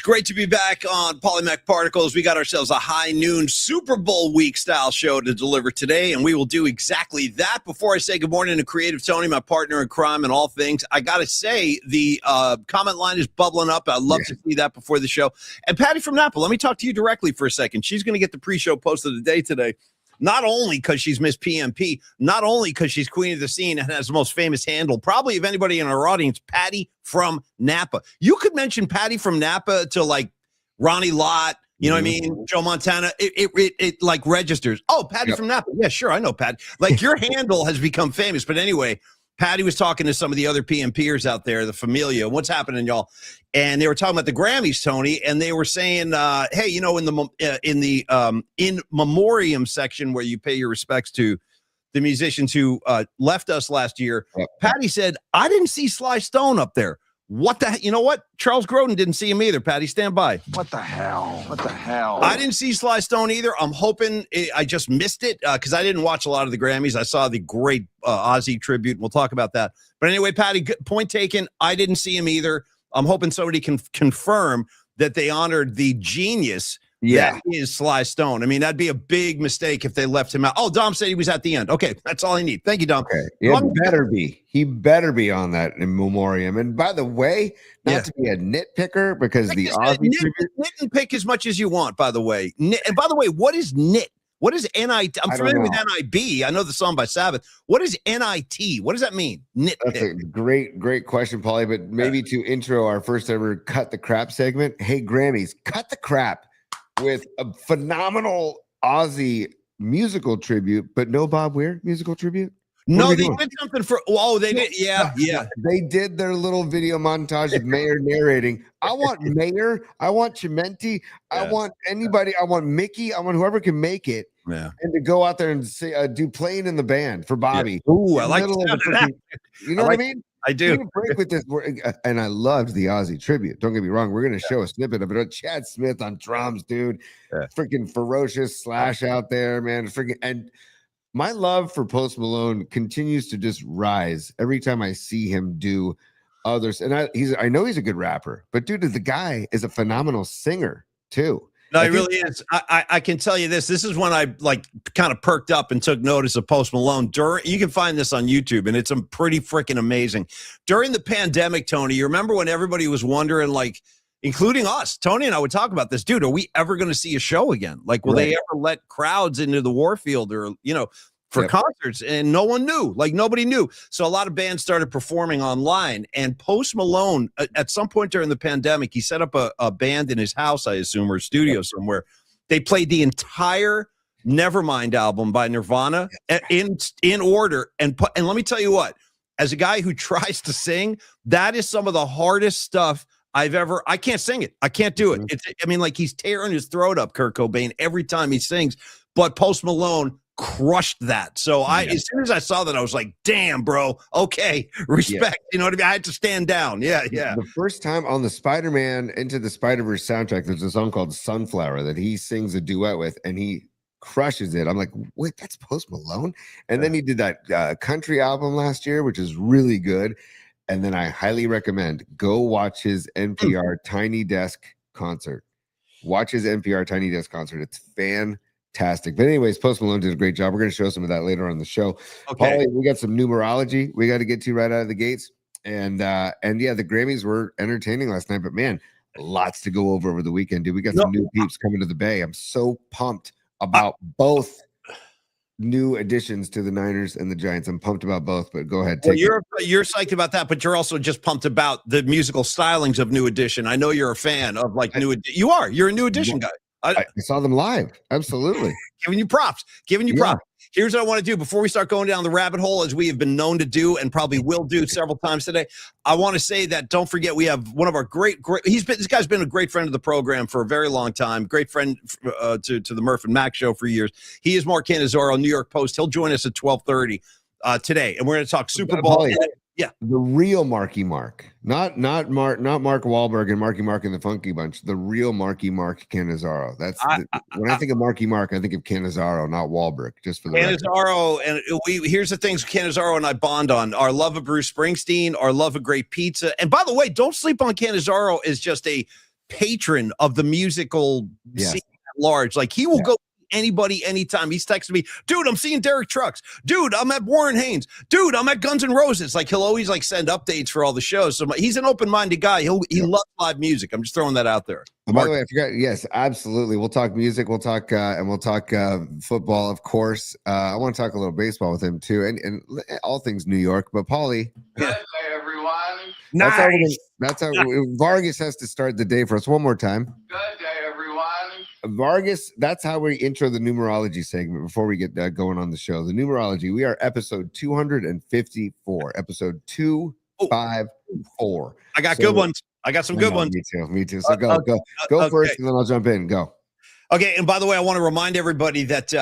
great to be back on Polymac Particles. We got ourselves a high noon Super Bowl week style show to deliver today, and we will do exactly that. Before I say good morning to Creative Tony, my partner in crime and all things, I got to say the comment line is bubbling up. I'd love to see that before the show. And Patty from Napa, let me talk to you directly for a second. She's going to get the pre-show post of the day today. Not only because she's Miss PMP, not only because she's queen of the scene and has the most famous handle, probably of anybody in our audience, Patty from Napa. You could mention Patty from Napa to like Ronnie Lott, you know what I mean? Joe Montana. It like registers. Oh, Patty from Napa. Yeah, sure. I know Pat. Like your handle has become famous. But anyway, Patty was talking to some of the other PMPers out there, the Familia. What's happening, y'all? And they were talking about the Grammys, Tony, and they were saying, "Hey, you know, in the in memoriam section where you pay your respects to the musicians who left us last year," Patty said, "I didn't see Sly Stone up there. What the? You know what? Charles Grodin didn't see him either. Patty, stand by. What the hell? What the hell? I didn't see Sly Stone either. I'm hoping I just missed it because I didn't watch a lot of the Grammys. I saw the great Ozzy tribute. We'll talk about that. But anyway, Patty, point taken. I didn't see him either. I'm hoping somebody can confirm that they honored the genius that is Sly Stone. I mean, that'd be a big mistake if they left him out. Oh, Dom said he was at the end. Okay, that's all I need. Thank you, Dom. Okay. It better be. He better be on that in memoriam. And by the way, not to be a nitpicker, because the Ozzy nitpick as much as you want, by the way. And by the way, what is nit? What is NIT? I'm familiar with NIB. I know the song by Sabbath. What is NIT? What does that mean? Nitpick. That's a great question, Paulie. But maybe to intro our first ever Cut the Crap segment. Hey, Grammys, cut the crap with a phenomenal Ozzy musical tribute, but no Bob Weir musical tribute. No, they did something for. Oh, they did. Yeah. They did their little video montage of Mayer narrating. I want Mayer. I want Chimenti. I want anybody. I want Mickey. I want whoever can make it. Yeah. And to go out there and say, do playing in the band for Bobby. Yeah. Ooh, I like that. You know what I mean? I do. Break with this, and I loved the Ozzy tribute. Don't get me wrong. We're going to show a snippet of it. Chad Smith on drums, dude. Freaking ferocious Slash out there, man. Freaking and. My love for Post Malone continues to just rise every time I see him do others. And I know he's a good rapper, but dude, the guy is a phenomenal singer too. No, he really is. I can tell you this. This is when I like kind of perked up and took notice of Post Malone. You can find this on YouTube, and it's pretty freaking amazing. During the pandemic, Tony, you remember when everybody was wondering, like, including us, Tony and I would talk about this, dude, are we ever going to see a show again? Like, will they ever let crowds into the Warfield or, you know, for concerts? And no one knew, like nobody knew. So a lot of bands started performing online, and Post Malone at some point during the pandemic, he set up a band in his house, I assume, or studio somewhere. They played the entire Nevermind album by Nirvana in order. And let me tell you what, as a guy who tries to sing, that is some of the hardest stuff I can't sing it. I can't do it. I mean, like he's tearing his throat up, Kurt Cobain, every time he sings, but Post Malone crushed that. So as soon as I saw that, I was like, damn, bro. Okay. Respect. You know what I mean? I had to stand down. Yeah. The first time on the Spider-Man Into the Spider-Verse soundtrack, there's a song called Sunflower that he sings a duet with, and he crushes it. I'm like, wait, that's Post Malone? And then he did that country album last year, which is really good. And then I highly recommend go watch his NPR Tiny Desk concert. Watch his NPR Tiny Desk concert. It's fantastic. But anyways, Post Malone did a great job. We're going to show some of that later on the show. Okay. Paulie, we got some numerology we got to get to right out of the gates. And yeah, the Grammys were entertaining last night. But man, lots to go over the weekend, dude. We got some new peeps coming to the Bay. I'm so pumped about both new additions to the Niners and the Giants. I'm pumped about both, but go ahead. Well, you're psyched about that, but you're also just pumped about the musical stylings of New Edition. I know you're a fan of like you're a New Edition guy. I saw them live. Absolutely. Giving you props. Here's what I want to do before we start going down the rabbit hole, as we have been known to do and probably will do several times today. I want to say that don't forget we have one of our great this guy's been a great friend of the program for a very long time. Great friend to the Murph and Mac show for years. He is Mark Cannizzaro, New York Post. He'll join us at 12:30 today, and we're going to talk Super Bowl. Yeah, the real Marky Mark, not Mark Wahlberg and Marky Mark and the Funky Bunch. The real Marky Mark Cannizzaro. When I think of Marky Mark, I think of Cannizzaro, not Wahlberg. Just for the Cannizzaro, and here's the things Cannizzaro and I bond on: our love of Bruce Springsteen, our love of great pizza. And by the way, don't sleep on Cannizzaro as just a patron of the musical Yes. scene at large. Like he will Yeah. go anybody anytime. He's texting me, dude, I'm seeing Derek Trucks. Dude, I'm at Warren Haynes. Dude, I'm at Guns N' Roses. Like he'll always like send updates for all the shows. So he's an open-minded guy. He loves live music. I'm just throwing that out there. And by the way, I forgot. Yes, absolutely. We'll talk music. We'll talk football, of course. I want to talk a little baseball with him too, and all things New York. But Paulie, Good day, everyone. Nice. That's how Vargas has to start the day for us. One more time. Good day, everyone. Vargas, that's how we intro the numerology segment before we get going on the show. The numerology, we are episode 254, episode 254. I got good ones. I got some good ones. Me too. So go first, and then I'll jump in. Go. Okay, and by the way, I want to remind everybody that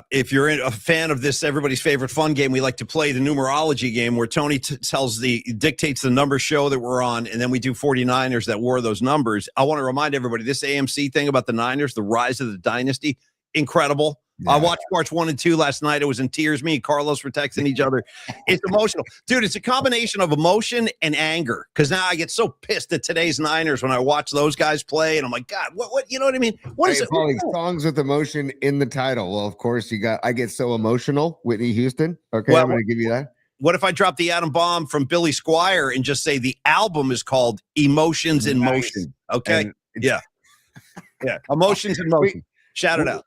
if you're a fan of this, everybody's favorite fun game, we like to play the numerology game where Tony dictates the number show that we're on, and then we do 49ers that wore those numbers. I want to remind everybody, this AMC thing about the Niners, the rise of the dynasty, incredible. Yeah. I watched March 1 and 2 last night. It was in tears. Me and Carlos were texting each other. It's emotional. Dude, it's a combination of emotion and anger because now I get so pissed at today's Niners when I watch those guys play, and I'm like, God, what you know what I mean? What is it? Paulie, songs with emotion in the title. Well, of course, I Get So Emotional, Whitney Houston. Okay, Well, I'm going to give you that. What if I drop the atom bomb from Billy Squire and just say the album is called Emotions in Motion? Okay. Yeah. Emotions in Motion. Shout it out.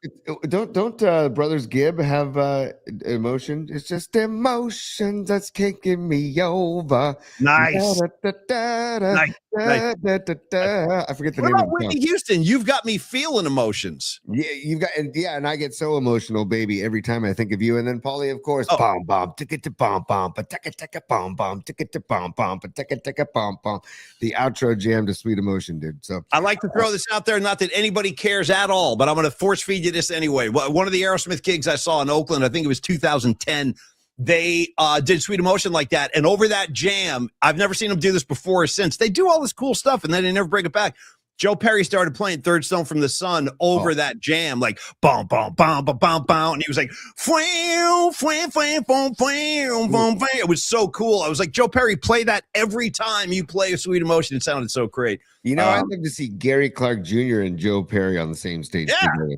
Don't Brothers Gibb have emotion? It's just emotions that's kicking me over. Nice. Nice. I forget the What name of about the song. Whitney Houston? You've got me feeling emotions. Yeah, and I get so emotional, baby, every time I think of you. And then Paulie, of course, bomb bomb, ticket to bomb bomb, but ticket bomb bomb, ticket to bomb bomb, but ticket bomb bomb. The outro jam to Sweet Emotion, dude. So I like to throw this out there, not that anybody cares at all, but I'm going to force feed you this anyway. One of the Aerosmith gigs I saw in Oakland, I think it was 2010. They did Sweet Emotion like that. And over that jam, I've never seen them do this before or since. They do all this cool stuff and then they never bring it back. Joe Perry started playing Third Stone from the Sun over that jam, like bum, bum, bum, bum, bum, bum. And he was like, fwam, fwam, fwam, fwam, fwam, fwam, fwam. It was so cool. I was like, Joe Perry, play that every time you play a Sweet Emotion. It sounded so great. You know, I'd love to see Gary Clark Jr. and Joe Perry on the same stage together.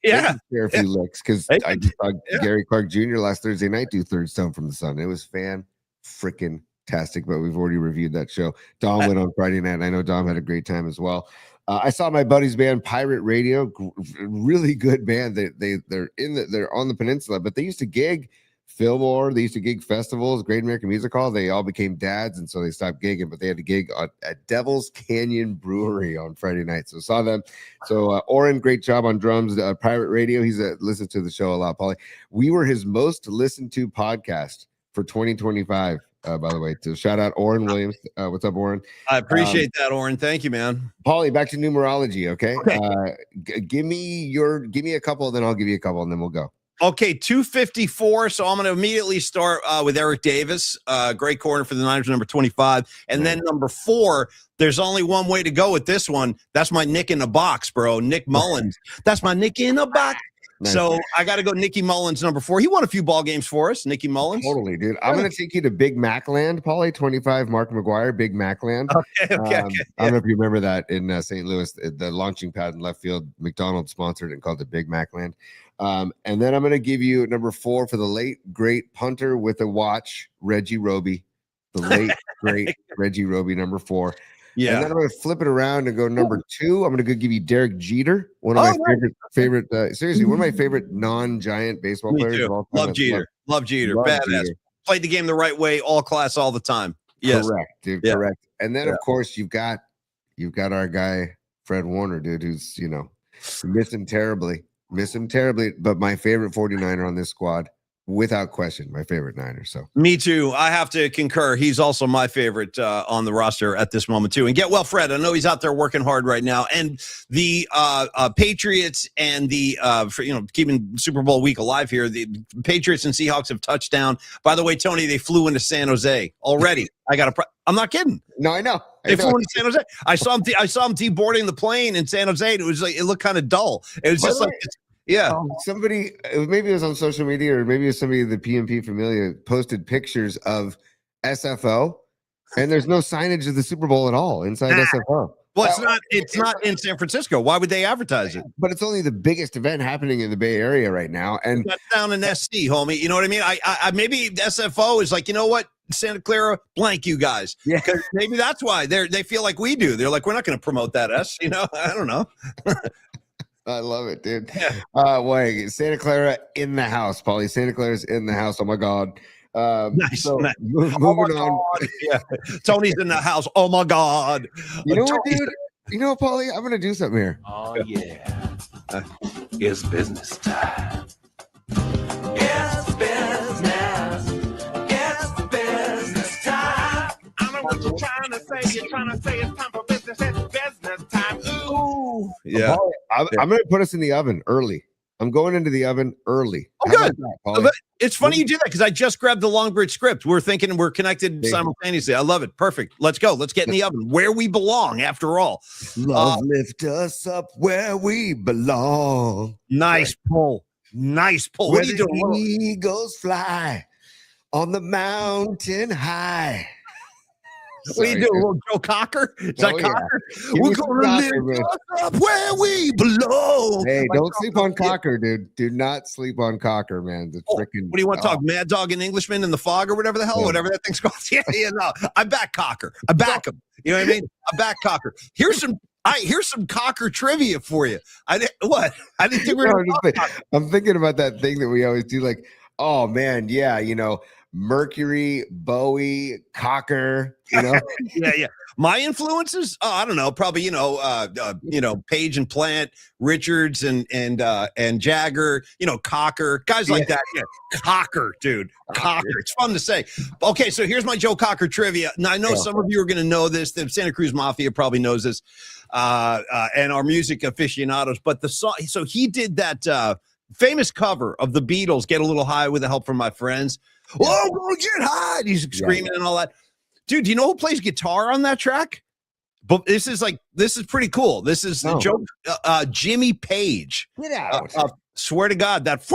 Share a few licks because I just saw Gary Clark Jr. last Thursday night do Third Stone from the Sun. It was fan-freaking-tastic, but we've already reviewed that show. Dom went on Friday night, and I know Dom had a great time as well. I saw my buddy's band, Pirate Radio, really good band. They're on the peninsula, but they used to gig Fillmore. They used to gig festivals, Great American Music Hall. They all became dads, and so they stopped gigging, but they had to gig at Devil's Canyon Brewery on Friday night. So saw them. So Oren, great job on drums. Pirate Radio, he's listened to the show a lot, Paulie. We were his most listened to podcast for 2025, by the way. So shout out Oren Williams. What's up, Oren? I appreciate that, Oren. Thank you, man. Paulie, back to numerology, okay? Give me a couple, then I'll give you a couple, and then we'll go. Okay, 254. So I'm going to immediately start with Eric Davis, great corner for the Niners, number 25. And then number 4, there's only one way to go with this one. That's my Nick in the box, bro. Nick Mullins. That's my Nick in the box. Nice. So I got to go Nicky Mullins, number 4. He won a few ball games for us, Nicky Mullins. Totally, dude. I'm going to take you to Big Mac Land, Paulie, 25, Mark McGuire, Big Mac Land. Okay. I don't know if you remember that in St. Louis, the launching pad in left field, McDonald's sponsored and called it Big Mac Land. And then I'm going to give you number 4 for the late, great punter with a watch, Reggie Roby. The late, great Reggie Roby, number 4. Yeah. And then I'm going to flip it around and go number 2. I'm going to give you Derek Jeter, one of my favorite seriously, one of my favorite non-Giant baseball players of all time. Love Jeter. Love Jeter. Badass. Jeter. Played the game the right way, all class, all the time. Yes. Correct, dude. Yeah. Correct. And then, of course, you've got our guy, Fred Warner, dude, who's, miss him terribly, but my favorite 49er on this squad, without question, my favorite Niner. So me too. I have to concur. He's also my favorite on the roster at this moment too. And get well, Fred. I know he's out there working hard right now. And the Patriots and the keeping Super Bowl week alive here. The Patriots and Seahawks have touched down. By the way, Tony, they flew into San Jose already. I'm not kidding. No, I know. They flew into San Jose. I saw him deboarding the plane in San Jose. And it looked kind of dull. It was just like. Yeah. Somebody, maybe it was on social media or maybe it was somebody, the PMP Familia, posted pictures of SFO and there's no signage of the Super Bowl at all inside SFO. Well, it's not in San Francisco. Why would they advertise it? But it's only the biggest event happening in the Bay Area right now. And that's down in SC, homie. You know what I mean? I maybe SFO is like, you know what? Santa Clara, blank you guys. Yeah. Because maybe that's why they feel like we do. They're like, we're not going to promote that S, you know? I don't know. I love it, dude. Yeah. Wait, Santa Clara in the house, Paulie. Santa Clara's in the house. Oh my God. Nice. So nice. moving on. Yeah. Tony's in the house. Oh my God. You know what, dude? You know what, Paulie? I'm gonna do something here. Oh yeah. It's business time. It's business. It's business time. I know what you're trying to say. You're trying to say it's time for business. It's business time. Ooh. Yeah. I'm gonna put us in the oven early. I'm going into the oven early. Oh, good. It's funny you do that because I just grabbed the Longbridge script. We're thinking we're connected simultaneously. I love it. Perfect. Let's go. Let's get in the oven where we belong after all. Love lift us up where we belong. Nice pull. Nice pull. What are you doing? Eagles fly on the mountain high. What are you doing? A little Joe Cocker? Is that Cocker? Yeah. We're going to lift us up where we belong. Hey, don't sleep on Cocker, dude. Do not sleep on Cocker, man. The freaking. What do you want to talk? Mad Dog and Englishman in the Fog or whatever the hell, whatever that thing's called. Yeah, no. I back Cocker. I back him. You know what I mean? I back Cocker. Here's some Cocker trivia for you. I didn't think we were I'm thinking about that thing that we always do, like, oh man, yeah, you know, Mercury, Bowie, Cocker, you know. yeah. My influences, I don't know, probably Page and Plant, Richards and Jagger, Cocker, guys like that. Yeah, Cocker, dude, Cocker. It's fun to say. Okay, so here's my Joe Cocker trivia. Now I know some of you are going to know this. The Santa Cruz Mafia probably knows this, and our music aficionados. But the song, so he did that famous cover of the Beatles, "Get a Little High with the Help from My Friends." Yeah. Oh, I'm gonna get high. He's screaming and all that. Dude, do you know who plays guitar on that track? But this is pretty cool. This is Jimmy Page. Get out. Swear to God, that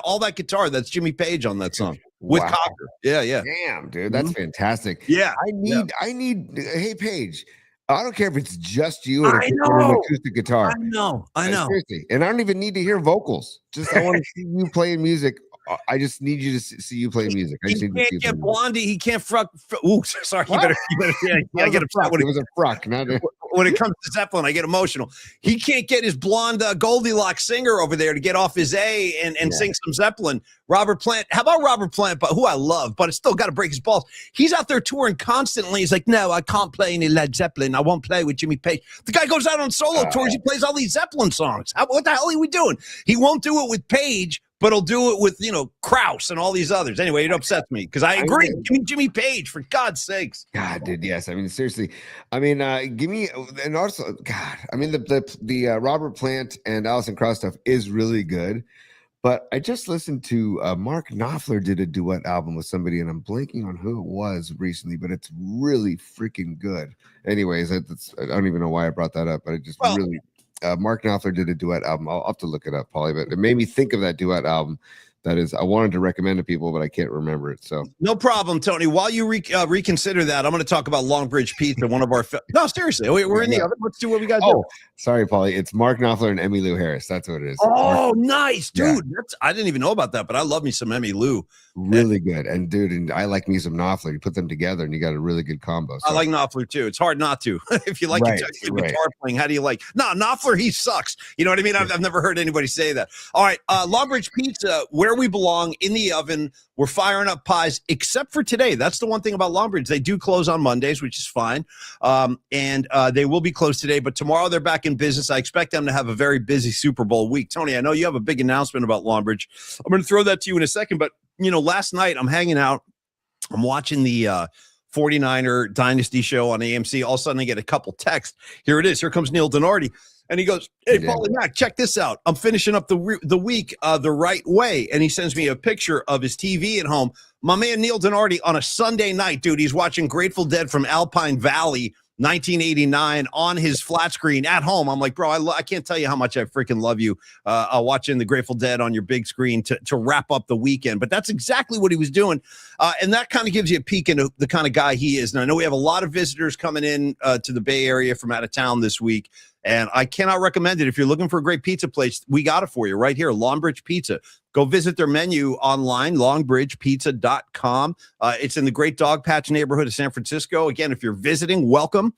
all that guitar, that's Jimmy Page on that song with Cocker. Yeah. Damn, dude, that's fantastic. Yeah. I need. Hey, Page. I don't care if it's just you and an acoustic guitar. I know. Seriously. And I don't even need to hear vocals. Just I want to see you playing music. I just need you to see you play music. He can't get Blondie. He can't fruck. Ooh, sorry. You better I get upset when it was a fruck. When it comes to Zeppelin, I get emotional. He can't get his blonde Goldilocks singer over there to get off his A and sing some Zeppelin. Robert Plant. How about Robert Plant, but who I love, but it's still got to break his balls. He's out there touring constantly. He's like, no, I can't play any Led Zeppelin. I won't play with Jimmy Page. The guy goes out on solo tours. He plays all these Zeppelin songs. What the hell are we doing? He won't do it with Page, but he'll do it with, Krause and all these others. Anyway, it upsets me because I agree. Give me Jimmy Page, for God's sakes. God, dude, yes. I mean, seriously. I mean, give me, and also, God, I mean, the Robert Plant and Alison Krauss stuff is really good. But I just listened to Mark Knopfler did a duet album with somebody, and I'm blanking on who it was recently, but it's really freaking good. Anyways, I don't even know why I brought that up, but it just really... Mark Knopfler did a duet album. I'll have to look it up, Paulie, but it made me think of that duet album. That is, I wanted to recommend to people, but I can't remember it. So no problem, Tony. While you reconsider that, I'm going to talk about Longbridge Pizza. One of our no, seriously, we're in the oven. Let's do what we got to do. Sorry, Paulie. It's Mark Knopfler and Emmylou Harris. That's what it is. Oh, nice, dude. Yeah. I didn't even know about that, but I love me some Emmylou. Really good, and dude, and I like me some Knopfler. You put them together, and you got a really good combo. So. I like Knopfler too. It's hard not to. If you like guitar playing, how do you like? No, Knopfler, he sucks. You know what I mean? I've never heard anybody say that. All right, Longbridge Pizza, where we belong, in the oven. We're firing up pies, except for today. That's the one thing about Longbridge. They do close on Mondays, which is fine, and they will be closed today. But tomorrow they're back in business. I expect them to have a very busy Super Bowl week. Tony, I know you have a big announcement about Longbridge. I'm going to throw that to you in a second, but last night I'm hanging out. I'm watching the 49er Dynasty show on AMC. All of a sudden I get a couple texts. Here it is. Here comes Neil Donardi. And he goes, hey, Paulie Mac, check this out. I'm finishing up the week the right way. And he sends me a picture of his TV at home. My man Neil Donardi on a Sunday night, dude, he's watching Grateful Dead from Alpine Valley 1989 on his flat screen at home. I'm like, bro, I can't tell you how much I freaking love you watching the Grateful Dead on your big screen to wrap up the weekend. But that's exactly what he was doing. And that kind of gives you a peek into the kind of guy he is. And I know we have a lot of visitors coming in to the Bay Area from out of town this week. And I cannot recommend it. If you're looking for a great pizza place, we got it for you right here, Longbridge Pizza. Go visit their menu online, longbridgepizza.com. It's in the Great Dog Patch neighborhood of San Francisco. Again, if you're visiting, welcome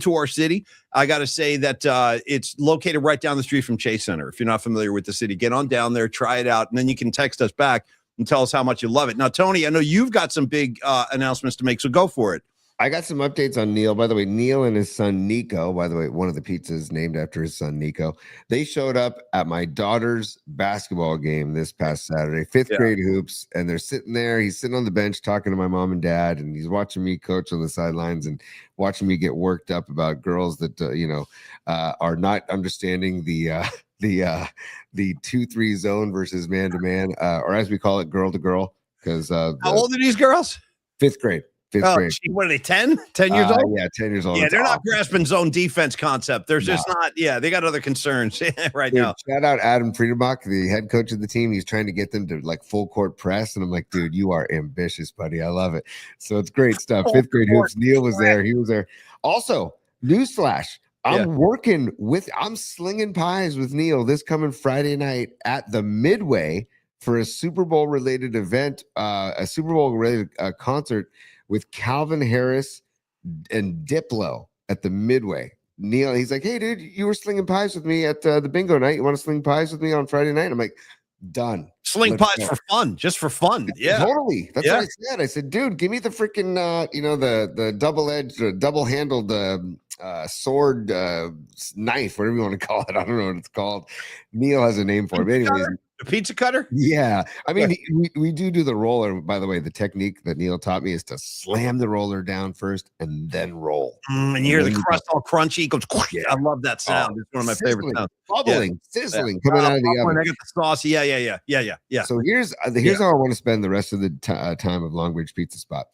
to our city. I got to say that it's located right down the street from Chase Center. If you're not familiar with the city, get on down there, try it out, and then you can text us back and tell us how much you love it. Now, Tony, I know you've got some big announcements to make, so go for it. I got some updates on Neil. By the way, Neil and his son Nico, by the way, one of the pizzas named after his son Nico, they showed up at my daughter's basketball game this past Saturday, fifth grade hoops, and they're sitting there. He's sitting on the bench talking to my mom and dad, and he's watching me coach on the sidelines and watching me get worked up about girls that are not understanding the 2-3 zone versus man-to-man, or as we call it, girl-to-girl. Because how old are these girls? Fifth grade. Grade. What are they, 10 years old? Yeah, 10 years old. Yeah, It's they're not awesome. grasping zone defense concept. There's just not, they got other concerns right now. Shout out Adam Friedenbach, the head coach of the team. He's trying to get them to like full court press. And I'm like, dude, you are ambitious, buddy. I love it. So it's great stuff. Fifth grade hoops. Neil was there. He was there. Also, newsflash. I'm slinging pies with Neil this coming Friday night at the Midway for a Super Bowl related event, a Super Bowl related concert with Calvin Harris and Diplo at the Midway. Neil, he's like, hey, dude, you were slinging pies with me at the bingo night. You want to sling pies with me on Friday night? I'm like, done. Sling pies for fun, just for fun. Yeah, totally. That's what I said. I said, dude, give me the freaking, the double-edged, double-handled sword knife, whatever you want to call it. I don't know what it's called. Neil has a name for it. But anyways, a pizza cutter? Yeah. I mean, we do the roller. By the way, the technique that Neil taught me is to slam the roller down first and then roll. And you hear the crust all crunchy. It goes, I love that sound. It's one of my favorite sounds. Bubbling, sizzling, coming out of the oven. I got the sauce. Yeah. So here's how I want to spend the rest of the time of Longbridge Pizza Spot.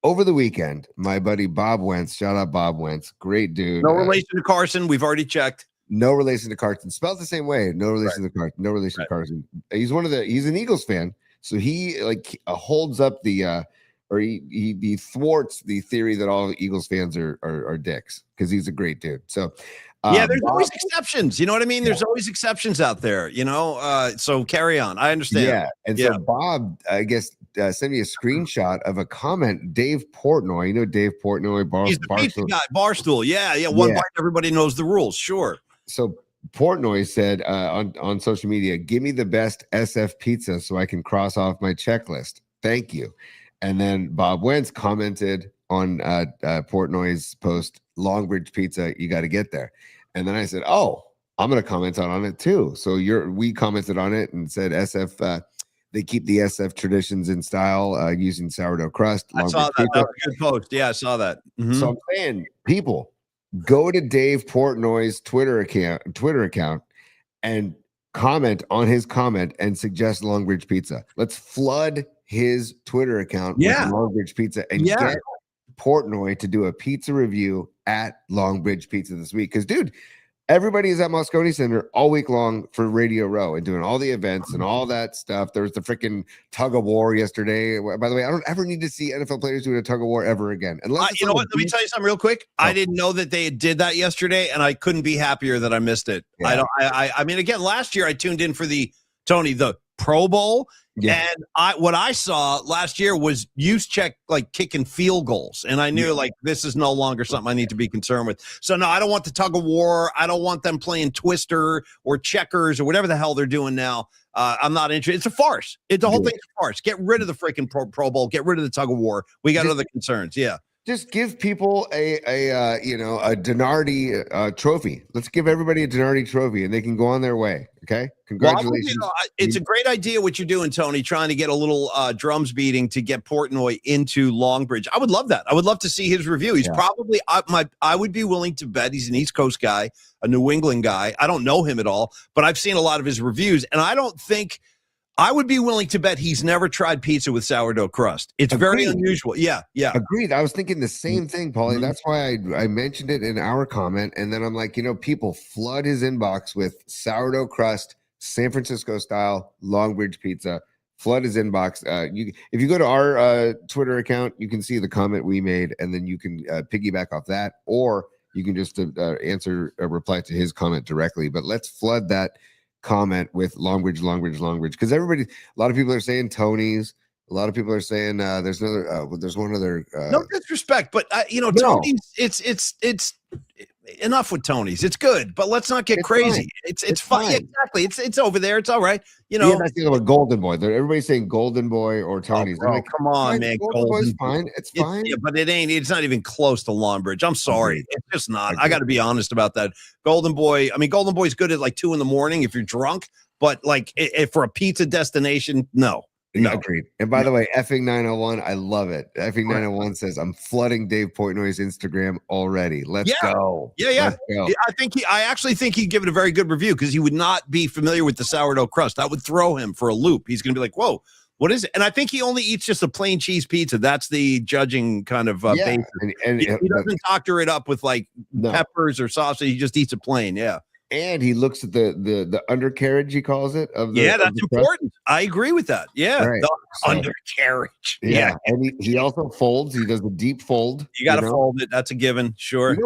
Over the weekend, my buddy Bob Wentz, shout out Bob Wentz, great dude. No relation to Carson. We've already checked. No relation to Carson. Spelled the same way. No relation to Carson. No relation to Carson. He's he's an Eagles fan. So he holds up the he thwarts the theory that all Eagles fans are dicks because he's a great dude. So there's always exceptions. You know what I mean? There's always exceptions out there, so carry on. I understand. Yeah. And so Bob, I guess, sent me a screenshot of a comment. Dave Portnoy, Dave Portnoy, he's the pizza guy, Barstool. Yeah. One bite, everybody knows the rules. Sure. So Portnoy said on social media, give me the best SF pizza so I can cross off my checklist. Thank you. And then Bob Wentz commented on Portnoy's post, Longbridge Pizza, you got to get there. And then I said, oh, I'm going to comment on it too. So we commented on it and said SF, they keep the SF traditions in style using sourdough crust. I saw that. That was a good post. Yeah, I saw that. Mm-hmm. So I'm saying, people, go to Dave Portnoy's Twitter account and comment on his comment and suggest Longbridge Pizza. Let's flood his Twitter account with Longbridge Pizza and get Portnoy to do a pizza review at Longbridge Pizza this week. Because, dude, everybody is at Moscone Center all week long for Radio Row and doing all the events and all that stuff. There was the freaking tug of war yesterday. By the way, I don't ever need to see NFL players doing a tug of war ever again. Unless you know what? Let me tell you something real quick. I didn't know that they did that yesterday, and I couldn't be happier that I missed it. Yeah. I mean, again, last year I tuned in for the Pro Bowl. Yeah. And what I saw last year was Juszczyk kicking field goals. And I knew this is no longer something I need to be concerned with. So no, I don't want the tug of war. I don't want them playing Twister or checkers or whatever the hell they're doing now. I'm not interested. It's a farce. The whole thing's a farce. Get rid of the freaking Pro Bowl. Get rid of the tug of war. We got other concerns. Yeah. Just give people a Denardi trophy. Let's give everybody a Denardi trophy, and they can go on their way. Okay, congratulations. Well, it's a great idea what you're doing, Tony. Trying to get a little drums beating to get Portnoy into Longbridge. I would love that. I would love to see his review. He's probably I would be willing to bet he's an East Coast guy, a New England guy. I don't know him at all, but I've seen a lot of his reviews, and I don't think I would be willing to bet he's never tried pizza with sourdough crust. It's very Agreed. unusual. Yeah. Agreed. I was thinking the same thing, Paulie. Mhm. That's why I mentioned it in our comment. And then I'm like, people flood his inbox with sourdough crust, San Francisco style, Longbridge pizza. Flood his inbox. If you go to our Twitter account, you can see the comment we made, and then you can piggyback off that, or you can just reply to his comment directly. But let's flood that comment with Longbridge, because a lot of people are saying Tony's. A lot of people are saying there's one other. No disrespect, but No. Tony's. It's enough with Tony's. It's good, but let's not get crazy. Fine. It's fine. Yeah, exactly. It's over there. It's all right. Yeah, that's the other one, Golden Boy. Everybody's saying Golden Boy or Tony's. Bro, come on, man. Golden Boy's fine. It's fine. Yeah, but it ain't. It's not even close to Longbridge. I'm sorry. Agreed. It's just not. Agreed. I got to be honest about that. Golden Boy. I mean, Golden Boy's good at like 2 a.m. if you're drunk, but like if for a pizza destination, no. Agreed. And by the way, effing 901, I love it. Effing 901 says, I'm flooding Dave Portnoy's Instagram already. Let's go. Yeah. Let's go. I actually think he'd give it a very good review because he would not be familiar with the sourdough crust. That would throw him for a loop. He's going to be like, whoa, what is it? And I think he only eats just a plain cheese pizza. That's the judging kind of basis. And he doesn't doctor it up with like peppers or sausage. He just eats it plain. Yeah. And he looks at the undercarriage, he calls it. That's important. I agree with that. Yeah, right. The undercarriage. Yeah, and he also folds. He does a deep fold. You got to fold it. That's a given. Sure.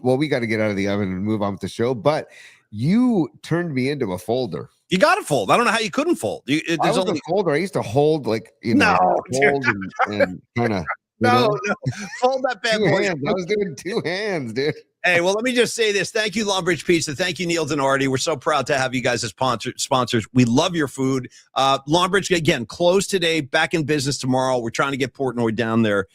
Well, we got to get out of the oven and move on with the show. But you turned me into a folder. You got to fold. I don't know how you couldn't fold. There's only a folder. I used to hold hold and kind of. No, fold that bad boy. I was doing 2 hands, dude. Hey, well, let me just say this. Thank you, Longbridge Pizza. Thank you, Niels and Artie. We're so proud to have you guys as sponsors. We love your food. Longbridge, again, closed today, back in business tomorrow. We're trying to get Portnoy down there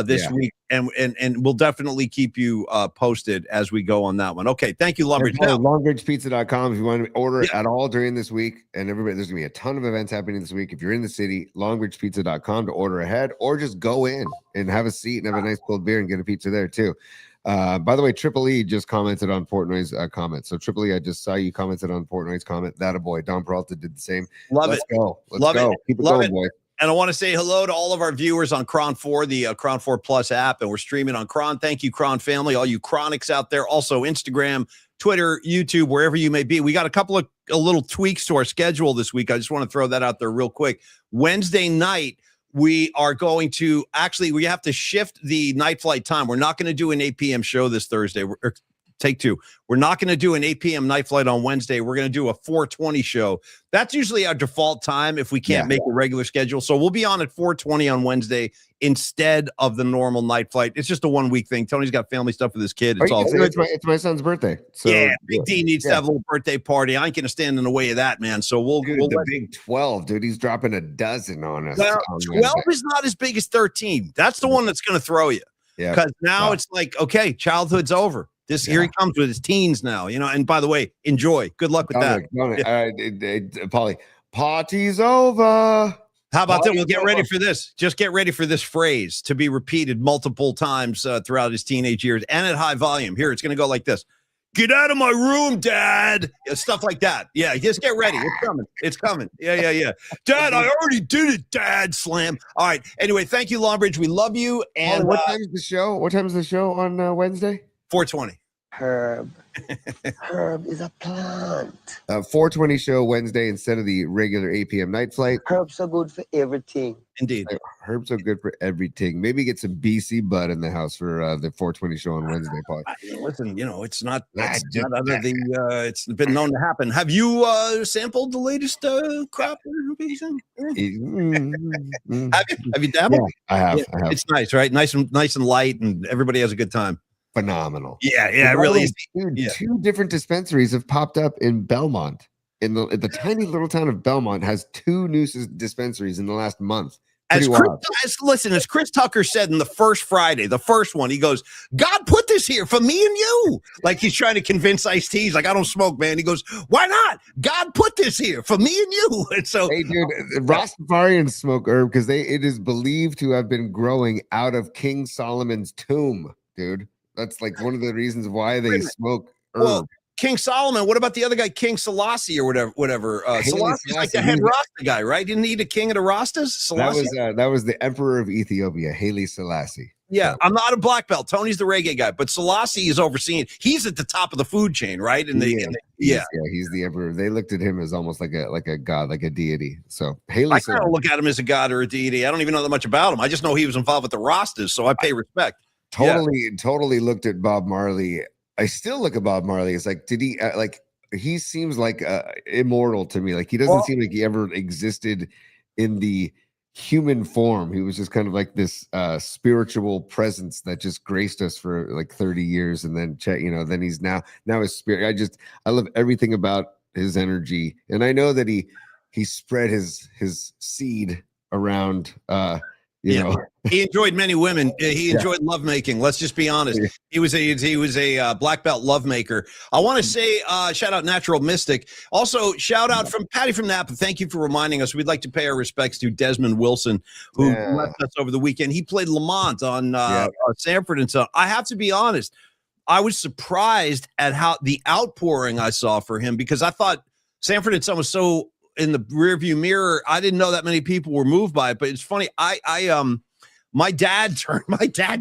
this week, and we'll definitely keep you posted as we go on that one. Okay, thank you, Longbridge. LongbridgePizza.com if you want to order at all during this week. And everybody, there's going to be a ton of events happening this week. If you're in the city, LongbridgePizza.com to order ahead, or just go in and have a seat and have a nice cold beer and get a pizza there too. By the way, Triple E just commented on Portnoy's comment. So Triple E, I just saw you commented on Portnoy's comment. That a boy. Don Peralta did the same. Let's go. Let's go. Keep it going, boy. And I want to say hello to all of our viewers on Cron 4, the Cron 4 Plus app, and we're streaming on Cron. Thank you, Cron family, all you Chronics out there. Also, Instagram, Twitter, YouTube, wherever you may be. We got a couple of little tweaks to our schedule this week. I just want to throw that out there real quick. Wednesday night, we are going to we have to shift the night flight time. We're not going to do an 8 p.m. show this Thursday. Take 2. We're not going to do an 8 p.m. night flight on Wednesday. We're going to do a 4:20 show. That's usually our default time if we can't make a regular schedule. So we'll be on at 4:20 on Wednesday instead of the normal night flight. It's just a 1-week thing. Tony's got family stuff with his kid. It's all good. It's my son's birthday. So Big D needs to have a little birthday party. I ain't going to stand in the way of that, man. So we'll the Big 12, dude. He's dropping a dozen on us. Well, 12 is not as big as 13. That's the one that's going to throw you. Yeah. Because now it's like, okay, childhood's over. Here he comes with his teens now, and by the way, enjoy. Good luck with that. Paulie, party's over. How about that? We'll get ready for this. Just get ready for this phrase to be repeated multiple times throughout his teenage years and at high volume. Here, it's going to go like this. Get out of my room, Dad. Stuff like that. Yeah, just get ready. It's coming. It's coming. Yeah. Dad, I already did it, Dad. Slam. All right. Anyway, thank you, Longbridge. We love you. And what time is the show? What time is the show on Wednesday? 4:20. Herb. Herb is a plant. 4:20 show Wednesday instead of the regular 8 p.m. night flight. Herbs are good for everything. Indeed. Herbs are good for everything. Maybe get some BC Bud in the house for the 4:20 show on Wednesday, Paul. Listen, it's not it's been known to happen. Have you sampled the latest crop? Have you dabbled? Yeah, I have. It's nice, right? Nice and light, and everybody has a good time. Phenomenal. Yeah, it really is. Dude, 2 different dispensaries have popped up in Belmont. In the tiny little town of Belmont has 2 new dispensaries in the last month. As Chris Tucker said in the first Friday, the first one, he goes, God put this here for me and you. Like he's trying to convince Ice-T. He's like, I don't smoke, man. He goes, why not? God put this here for me and you. And so, hey, dude, Rastafarians smoke herb because it is believed to have been growing out of King Solomon's tomb, dude. That's like one of the reasons why they smoke herb. Well, King Solomon. What about the other guy, King Selassie or whatever? Selassie's like the head Rasta guy, right? Didn't he the king of the Rastas? Selassie? That was the Emperor of Ethiopia, Haile Selassie. Yeah, So. I'm not a black belt. Tony's the reggae guy, but Selassie is overseeing. He's at the top of the food chain, right? He's the emperor. They looked at him as almost like a god, like a deity. So Haley, I kind of look at him as a god or a deity. I don't even know that much about him. I just know he was involved with the Rastas, so I pay respect. Totally looked at Bob Marley. I still look at Bob Marley. It's like, did he he seems like immortal to me. Like he doesn't seem like he ever existed in the human form. He was just kind of like this spiritual presence that just graced us for like 30 years, and then then he's now his spirit. I love everything about his energy, and I know that he spread his seed around. He enjoyed many women. He enjoyed lovemaking. Let's just be honest. He was a black belt lovemaker. I want to say shout out Natural Mystic. Also shout out from Patty from Napa. Thank you for reminding us. We'd like to pay our respects to Desmond Wilson, who left us over the weekend. He played Lamont on Sanford and Son. I have to be honest. I was surprised at how the outpouring I saw for him, because I thought Sanford and Son was so in the rearview mirror. I didn't know that many people were moved by it, but it's funny. My dad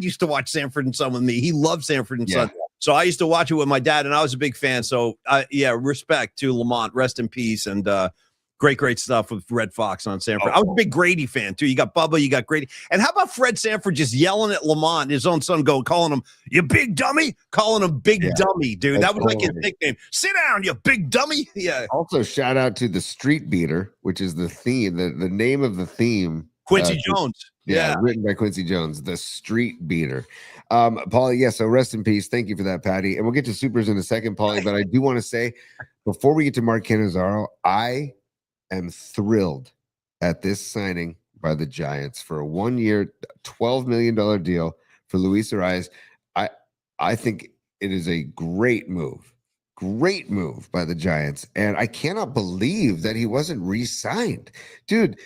used to watch Sanford and Son with me. He loved Sanford and Son. So I used to watch it with my dad, and I was a big fan. So respect to Lamont, rest in peace. And great stuff with Red Fox on Sanford. I was a big Grady fan too. You got Bubba, you got Grady. And how about Fred Sanford just yelling at Lamont, his own son, calling him, "You big dummy," calling him big dummy, dude. That was like his nickname. Sit down, you big dummy. Yeah. Also, shout out to the Street Beater, which is the theme, the name of the theme. Quincy Jones. Written by Quincy Jones, the Street Beater. Paulie, so rest in peace. Thank you for that, Patty. And we'll get to supers in a second, Paulie. But I do want to say, before we get to Mark Cannizzaro, I am thrilled at this signing by the Giants for a 1-year, $12 million deal for Luis Arráez. I think it is a great move by the Giants. And I cannot believe that he wasn't re-signed. Dude,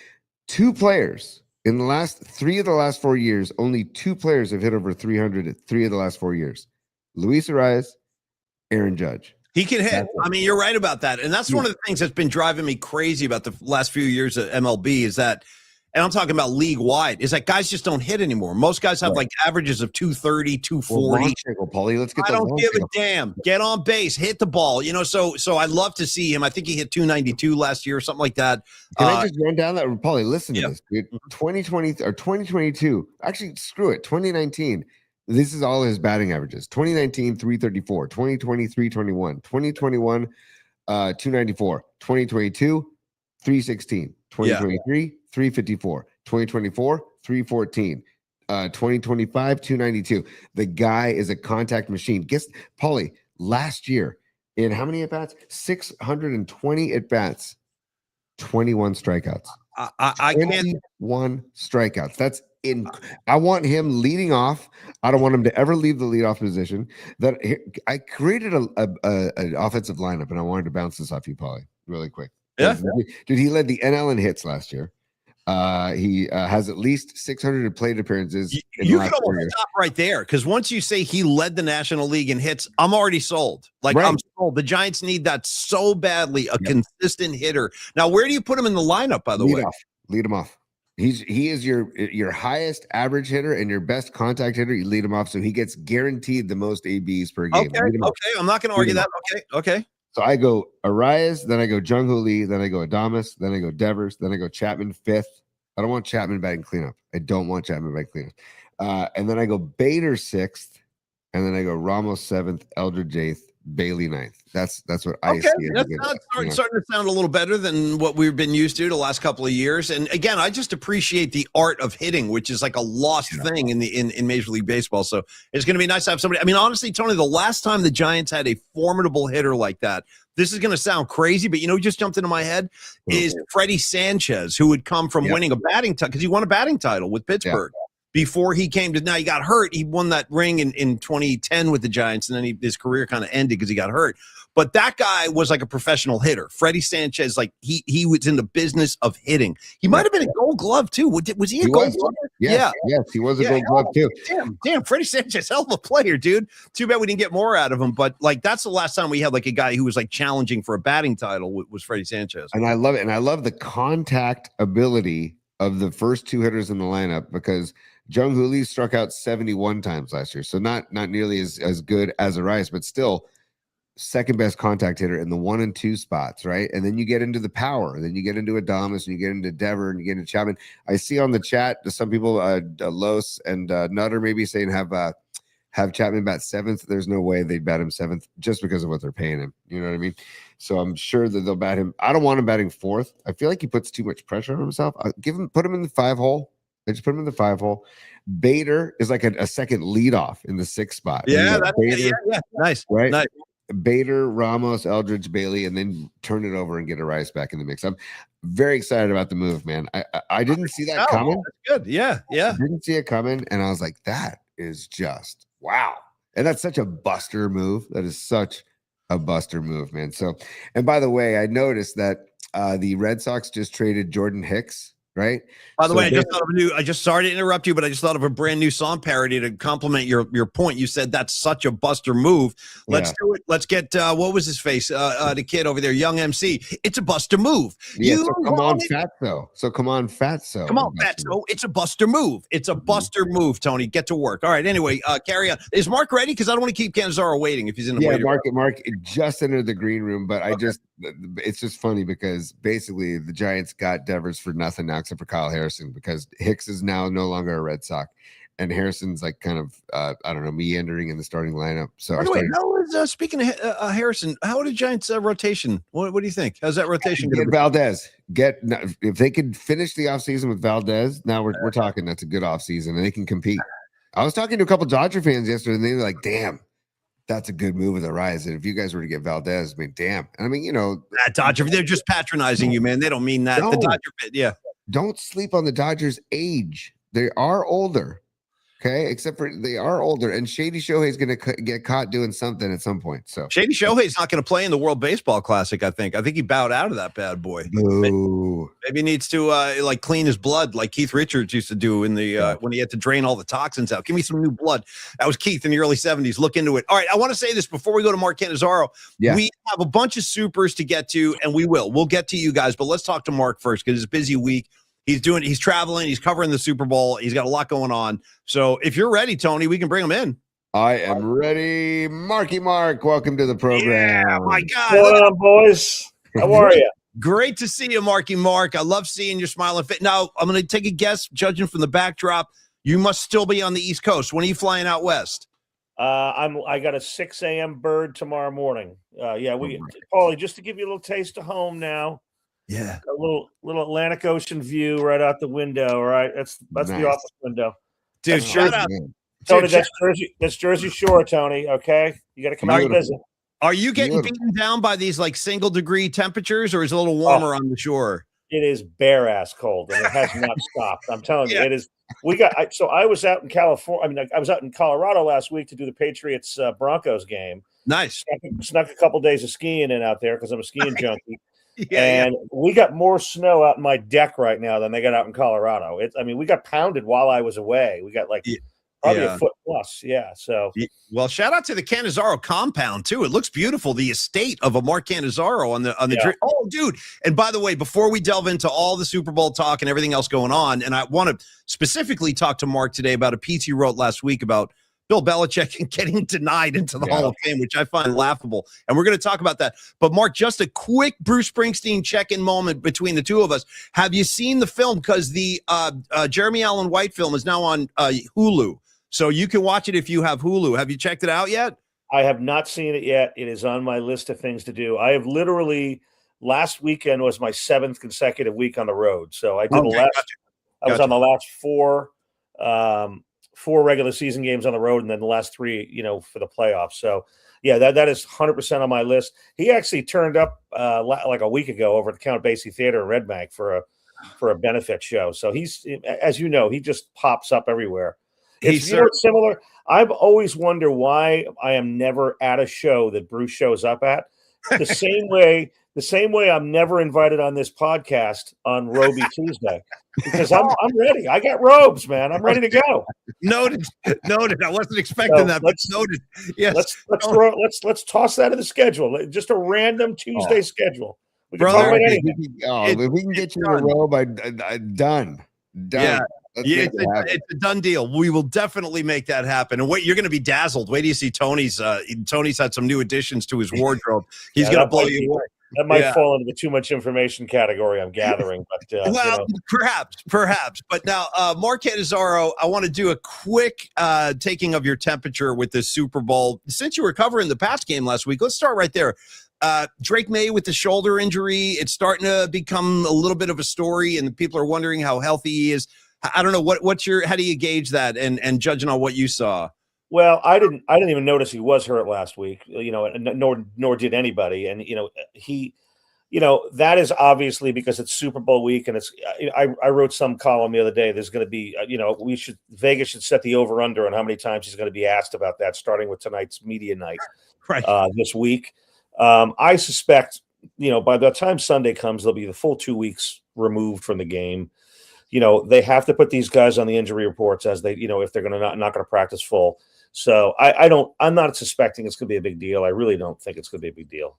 2 players in the last 3 of the last 4 years, only 2 players have hit over 300 at 3 of the last 4 years. Luis Arráez, Aaron Judge. He can hit. I mean, you're right about that. And that's one of the things that's been driving me crazy about the last few years at MLB is that, and I'm talking about league wide, is that guys just don't hit anymore. Most guys have like averages of 230, 240. Paulie, let's get I don't give a damn. Get on base, hit the ball. So I love to see him. I think he hit 292 last year or something like that. Can I just run down that? Paulie, listen to this, dude. 2020 or 2022. Actually, screw it. 2019. This is all his batting averages. 2019, 334. 2020, 321. 2021, 294. 2022, 316. 2023, 354. 2024, 314. 2025, 292. The guy is a contact machine. Guess, Paulie, last year, in how many at-bats? 620 at-bats. 21 strikeouts. I can't. 21 strikeouts. That's I want him leading off. I don't want him to ever leave the leadoff position. I created an offensive lineup, and I wanted to bounce this off you, Paulie, really quick. Yeah, dude, he led the NL in hits last year. He has at least 600 plate appearances. You can almost stop right there, because once you say he led the National League in hits, I'm already sold. I'm sold. The Giants need that so badly, a consistent hitter. Now, where do you put him in the lineup, by the way? Lead him off. He is your highest average hitter and your best contact hitter. You lead him off, so he gets guaranteed the most ABs per game. Okay, I'm not going to argue that. Okay. So I go Arráez, then I go Jung-Hoo Lee, then I go Adames, then I go Devers, then I go Chapman 5th. I don't want Chapman batting cleanup. And then I go Bader 6th, and then I go Ramos 7th, Eldridge 8th, Bailey 9th. That's what I see. That's starting to sound a little better than what we've been used to the last couple of years. And again, I just appreciate the art of hitting, which is like a lost thing in Major League Baseball. So it's going to be nice to have somebody. I mean, honestly, Tony, the last time the Giants had a formidable hitter like that, this is going to sound crazy, but who just jumped into my head is Freddie Sanchez, who would come from winning a batting title, because he won a batting title with Pittsburgh. Before he came to, now he got hurt. He won that ring in 2010 with the Giants, and then his career kind of ended because he got hurt. But that guy was like a professional hitter. Freddie Sanchez, like he was in the business of hitting. He might have been a Gold Glove too. Was he a Gold Glove? Yes, he was a Gold Glove too. Damn, Freddie Sanchez, hell of a player, dude. Too bad we didn't get more out of him. But like, that's the last time we had like a guy who was like challenging for a batting title was Freddie Sanchez. And I love it. And I love the contact ability of the first two hitters in the lineup because Jung Hoo Lee struck out 71 times last year. So not nearly as good as Arráez, but still second best contact hitter in the 1 and 2 spots, right? And then you get into the power, then you get into Adames, and you get into Dever, and you get into Chapman. I see on the chat some people, Los and Nutter maybe saying have Chapman bat 7th. There's no way they'd bat him 7th just because of what they're paying him. You know what I mean? So I'm sure that they'll bat him. I don't want him batting 4th. I feel like he puts too much pressure on himself. Put him in the 5 hole. I just put him in the 5 hole. Bader is like a second leadoff in the 6th spot. Yeah, nice, right? Nice. Bader, Ramos, Eldridge, Bailey, and then turn it over and get Arráez back in the mix. I'm very excited about the move, man. I didn't see that coming. That's good. Yeah. I didn't see it coming, and I was like, that is just wow. And that's such a buster move. That is such a buster move, man. So, and by the way, I noticed that the Red Sox just traded Jordan Hicks, right? By the way, I just sorry to interrupt you, but I just thought of a brand new song parody to complement your point. You said that's such a buster move. Let's do it. Let's get what was his face? The kid over there, Young MC. It's a buster move. Yeah, so come on, Fatso. Come on, Fatso. It's a buster move. It's a buster move, Tony. Get to work. All right. Anyway, carry on. Is Mark ready? Because I don't want to keep Cannizzaro waiting if he's in the waiting room. Mark just entered the green room, but it's just funny because basically the Giants got Devers for nothing now except for Kyle Harrison because Hicks is now no longer a Red Sox and Harrison's like kind of I don't know, meandering in the starting lineup. So by the way, speaking of Harrison, how are the Giants rotation? What do you think? How's that rotation? Get Valdez. If they could finish the offseason with Valdez, now we're talking that's a good offseason and they can compete. I was talking to a couple Dodger fans yesterday and they were like, damn, that's a good move with Arráez. And if you guys were to get Valdez, I mean, damn. And I mean, you know, Dodger, they're just patronizing you, man. They don't mean that. The Dodger, don't sleep on the Dodgers' age. They are older. Okay, except for they are older, and Shady Shohei's going to get caught doing something at some point. So Shady Shohei's not going to play in the World Baseball Classic. I think he bowed out of that bad boy. Boo. Maybe he needs to like clean his blood, like Keith Richards used to do in the when he had to drain all the toxins out. Give me some new blood. That was Keith in the early 70s. Look into it. All right, I want to say this before we go to Mark Cannizzaro. Yeah. We have a bunch of supers to get to, and we'll get to you guys. But let's talk to Mark first because it's a busy week. He's traveling, he's covering the Super Bowl, he's got a lot going on. So if you're ready, Tony, we can bring him in. I am ready. Marky Mark, welcome to the program. Yeah, my God. What's going on, boys? How are you? Great to see you, Marky Mark. I love seeing your smiling face. Now, I'm going to take a guess, judging from the backdrop, you must still be on the East Coast. When are you flying out west? I got a 6 a.m. bird tomorrow morning. Paulie, just to give you a little taste of home now. Yeah, a little Atlantic Ocean view right out the window. Right, that's nice. The office window. Dude, shout out, Tony. That's Jersey Shore, Tony. Okay, you got to come out and visit. Are you getting beaten down by these like single degree temperatures, or is it a little warmer on the shore? It is bare ass cold, and it has not stopped. I'm telling you, it is. I was out in California. I mean, I was out in Colorado last week to do the Patriots Broncos game. Nice. Snuck a couple days of skiing in out there because I'm a skiing junkie. We got more snow out in my deck right now than they got out in Colorado. We got pounded while I was away. We got probably a foot plus. Yeah. So, well, shout out to the Cannizzaro compound too. It looks beautiful. The estate of a Mark Cannizzaro on the oh, dude. And by the way, before we delve into all the Super Bowl talk and everything else going on, and I want to specifically talk to Mark today about a piece he wrote last week about Bill Belichick and getting denied into the Hall of Fame, which I find laughable. And we're going to talk about that. But Mark, just a quick Bruce Springsteen check-in moment between the two of us. Have you seen the film? Because the Jeremy Allen White film is now on Hulu. So you can watch it if you have Hulu. Have you checked it out yet? I have not seen it yet. It is on my list of things to do. I have literally, last weekend was my 7th consecutive week on the road. So I did I was on the last four regular season games on the road, and then the last 3, for the playoffs. So, yeah, that is 100% on my list. He actually turned up like a week ago over at the Count Basie Theater in Red Bank for a benefit show. So he's, as you know, he just pops up everywhere. It's similar. I've always wondered why I am never at a show that Bruce shows up at. The same way the same way I'm never invited on this podcast on Roby Tuesday because I'm ready. I got robes, man. I'm ready to go. Noted. I wasn't expecting that, but noted. Yes. Let's toss that in the schedule. Just a random Tuesday schedule. We can Brother, talk about anything. If we can get you in a robe, done. Yeah. Let's Yeah, make it happen. it's a done deal. We will definitely make that happen. And wait, you're going to be dazzled. Wait till you see Tony's. Tony's had some new additions to his wardrobe. He's going to blow you away. That might fall into the too much information category I'm gathering. But well, perhaps. But now, Mark Cannizzaro, I want to do a quick taking of your temperature with this Super Bowl. Since you were covering the Pats game last week, let's start right there. Drake May with the shoulder injury, it's starting to become a little bit of a story, and people are wondering how healthy he is. I don't know how do you gauge that and judging on what you saw? Well, I didn't even notice he was hurt last week, nor did anybody. And, that is obviously because it's Super Bowl week. And I wrote some column the other day. There's going to be, Vegas should set the over under on how many times he's going to be asked about that, starting with tonight's media night this week. I suspect, by the time Sunday comes, they'll be the full 2 weeks removed from the game. They have to put these guys on the injury reports as they, if they're going to not going to practice full. So I'm not suspecting it's going to be a big deal. I really don't think it's going to be a big deal.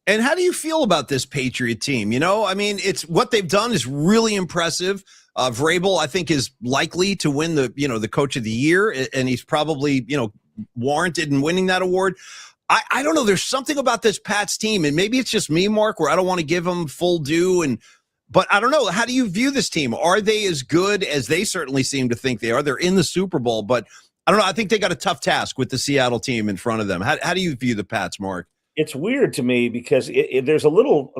And how do you feel about this Patriot team? It's what they've done is really impressive. Vrabel, I think, is likely to win the coach of the year, and he's probably, warranted in winning that award. I don't know. There's something about this Pats team, and maybe it's just me, Mark, where I don't want to give them full due. But I don't know. How do you view this team? Are they as good as they certainly seem to think they are? They're in the Super Bowl, but I don't know. I think they got a tough task with the Seattle team in front of them. How do you view the Pats, Mark? It's weird to me because there's a little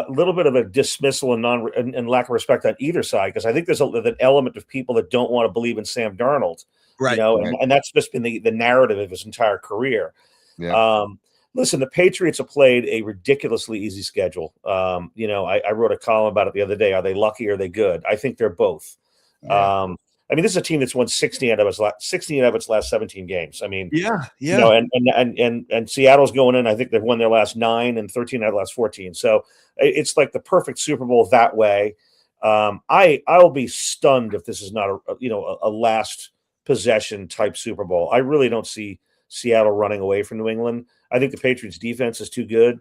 bit of a dismissal and lack of respect on either side, because I think there's an element of people that don't want to believe in Sam Darnold, right? And that's just been the narrative of his entire career. Yeah. Listen, the Patriots have played a ridiculously easy schedule. I wrote a column about it the other day. Are they lucky or are they good? I think they're both. Yeah. This is a team that's won 16 out of its last 17 games. And Seattle's going in. I think they've won their last 9 and 13 out of the last 14. So it's like the perfect Super Bowl that way. I will be stunned if this is not a last possession type Super Bowl. I really don't see Seattle running away from New England. I think the Patriots defense is too good.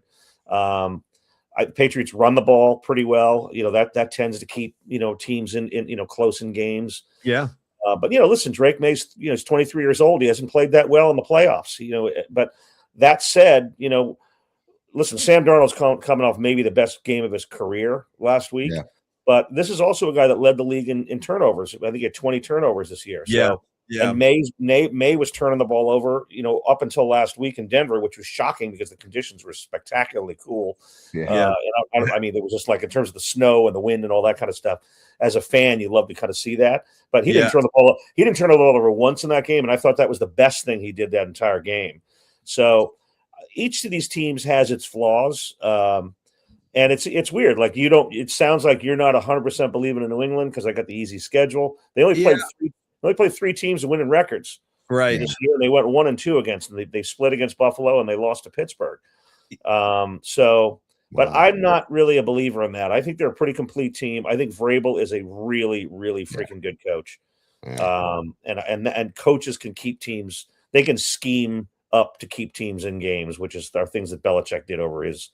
Patriots run the ball pretty well. That tends to keep, teams in close in games. Yeah. But listen, Drake May's, he's 23 years old. He hasn't played that well in the playoffs, but that said, listen, Sam Darnold's coming off maybe the best game of his career last week, but this is also a guy that led the league in turnovers. I think he had 20 turnovers this year. So, and May was turning the ball over, up until last week in Denver, which was shocking because the conditions were spectacularly cool. Yeah. There was just like in terms of the snow and the wind and all that kind of stuff. As a fan, you love to kind of see that. But he didn't turn the ball. He didn't turn the ball over once in that game, and I thought that was the best thing he did that entire game. So each of these teams has its flaws, and it's weird. Like it sounds like you're not 100% believing in New England because I got the easy schedule. They only played 3 teams and winning records. Right. This year, they went 1-2 against them. They split against Buffalo and they lost to Pittsburgh. But I'm not really a believer in that. I think they're a pretty complete team. I think Vrabel is a really, really freaking good coach. And coaches can keep teams. They can scheme up to keep teams in games, which are things that Belichick did over his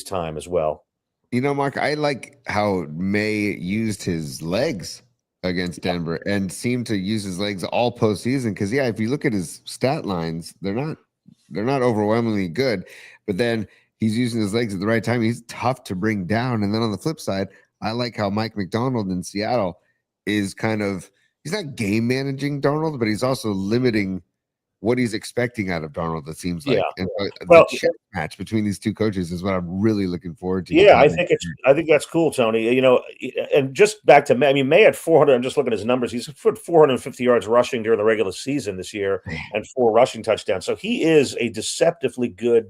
time as well. Mark, I like how May used his legs against Denver and seemed to use his legs all postseason. Because if you look at his stat lines, they're not overwhelmingly good. But then he's using his legs at the right time. He's tough to bring down. And then on the flip side, I like how Mike McDonald in Seattle is he's not game managing Darnold, but he's also limiting what he's expecting out of Darnold, it seems like. And the chess match between these two coaches is what I'm really looking forward to. Yeah, I think that's cool, Tony. And just back to May. May had 400. I'm just looking at his numbers. He's put 450 yards rushing during the regular season this year and 4 rushing touchdowns. So he is a deceptively good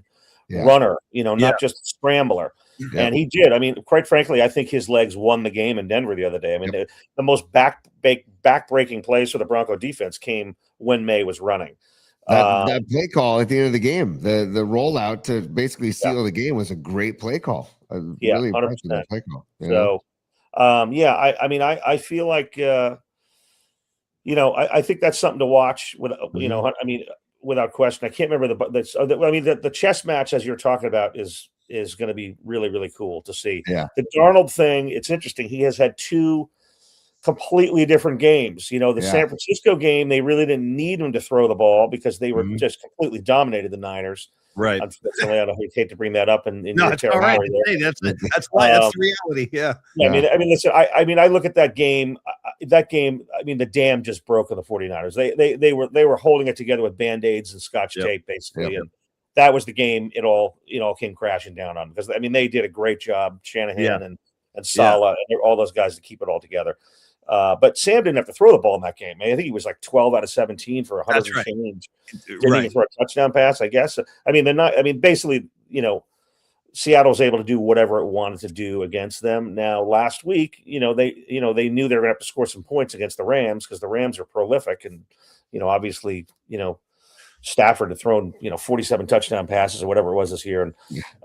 runner, not just a scrambler. Yeah. And he did. Quite frankly, I think his legs won the game in Denver the other day. The most back-breaking plays for the Bronco defense came when May was running. That play call at the end of the game, the rollout to basically seal the game was a great play call. Really impressed with that play call. So, I mean, I feel like, I think that's something to watch. With I mean, without question, I can't remember the chess match as you're talking about is going to be really, really cool to see. Yeah, the Darnold thing. It's interesting. He has had two completely different games. The San Francisco game, they really didn't need him to throw the ball because they were just completely dominated the Niners. Right. Unfortunately, I hate to bring that up in no, your territory. All right. Hey, that's the reality. Yeah. I mean, listen. I mean, I look at that game. I mean, the dam just broke on the 49ers. They were holding it together with Band-Aids and Scotch tape, basically, and that was the game. It all came crashing down on, because I mean, they did a great job, Shanahan and Saleh and all those guys, to keep it all together. But Sam didn't have to throw the ball in that game. I think he was like 12 out of 17 for 100 and change. Didn't even throw a touchdown pass, I guess. I mean, they're not. I mean, basically, Seattle was able to do whatever it wanted to do against them. Now, last week, they knew they were going to have to score some points against the Rams, because the Rams are prolific, and obviously, Stafford had thrown 47 touchdown passes or whatever it was this year,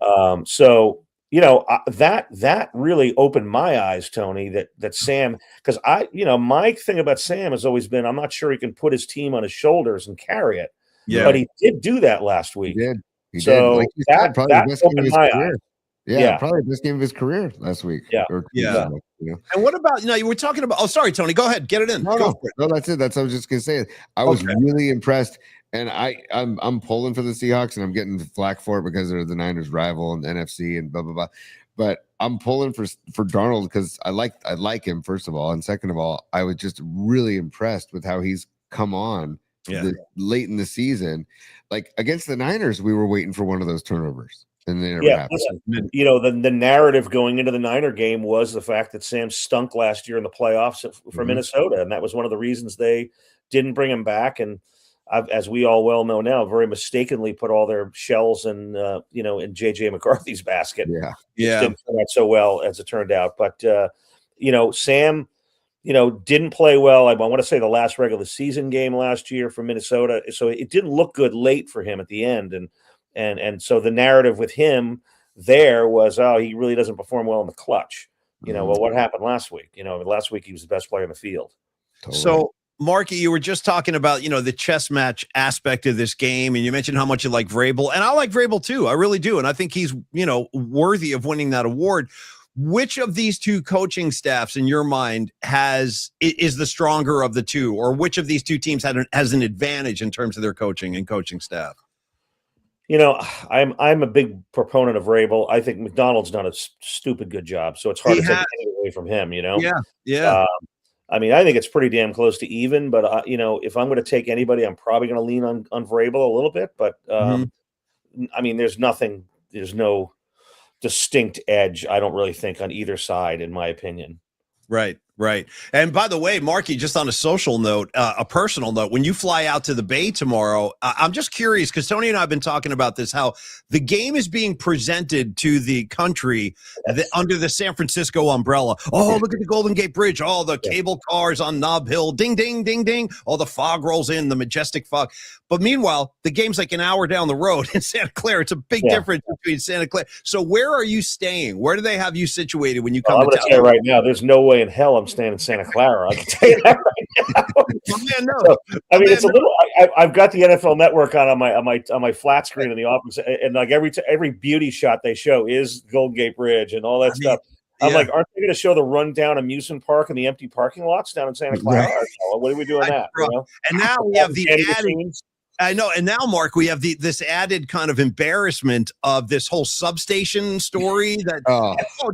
and so. That really opened my eyes, Tony, that Sam, because my thing about Sam has always been, I'm not sure he can put his team on his shoulders and carry it. Yeah. But he did do that last week. He did. He so did. Like you said, probably the best game of his career. Yeah, probably the best game of his career last week. Yeah. And what about, you were talking about, sorry, Tony, go ahead. Get it in. No, that's it. That's what I was just going to say. I was really impressed. And I'm pulling for the Seahawks, and I'm getting flack for it because they're the Niners' rival and NFC and blah blah blah. But I'm pulling for Darnold because I like him, first of all, and second of all, I was just really impressed with how he's come on late in the season. Like against the Niners, we were waiting for one of those turnovers, and they never happened. Listen, the narrative going into the Niner game was the fact that Sam stunk last year in the playoffs for Minnesota, and that was one of the reasons they didn't bring him back. And as we all well know now, very mistakenly put all their shells in JJ McCarthy's basket. Yeah. Didn't turn out so well as it turned out. But Sam, didn't play well. I want to say the last regular season game last year for Minnesota. So it didn't look good late for him at the end. And so the narrative with him there was, he really doesn't perform well in the clutch. Well, what happened last week? Last week he was the best player in the field. Totally. So, Marky, you were just talking about, the chess match aspect of this game, and you mentioned how much you like Vrabel, and I like Vrabel too. I really do. And I think he's, worthy of winning that award. Which of these two coaching staffs in your mind is the stronger of the two, or which of these two teams has an advantage in terms of their coaching and coaching staff? I'm a big proponent of Vrabel. I think McDonald's done a stupid good job, so it's hard to take anything away from him, Yeah. I mean, I think it's pretty damn close to even, but if I'm going to take anybody, I'm probably going to lean on Vrabel a little bit. But I mean, there's no distinct edge, I don't really think, on either side, in my opinion. Right. And by the way, Marky, just on a social note, a personal note, when you fly out to the Bay tomorrow, I'm just curious, because Tony and I have been talking about this, how the game is being presented to the country under the San Francisco umbrella. Oh, look at the Golden Gate Bridge. Oh, the cable cars on Nob Hill. Ding, ding, ding, ding. Oh, the fog rolls in, the majestic fog. But meanwhile, the game's like an hour down the road in Santa Clara. It's a big difference between Santa Clara. So where are you staying? Where do they have you situated when you come to town? I'm going to tell you right now, there's no way in hell I'm staying in Santa Clara. I can tell you that right now. Man, no. So, I mean, it's a little. I've got the NFL Network on my flat screen in the office, and like every beauty shot they show is Golden Gate Bridge and all that stuff. I'm like, aren't they going to show the rundown amusement park and the empty parking lots down in Santa Clara? Right. What are we doing that? And now we have the added. I know, and now, Mark, we have this added kind of embarrassment of this whole substation story. That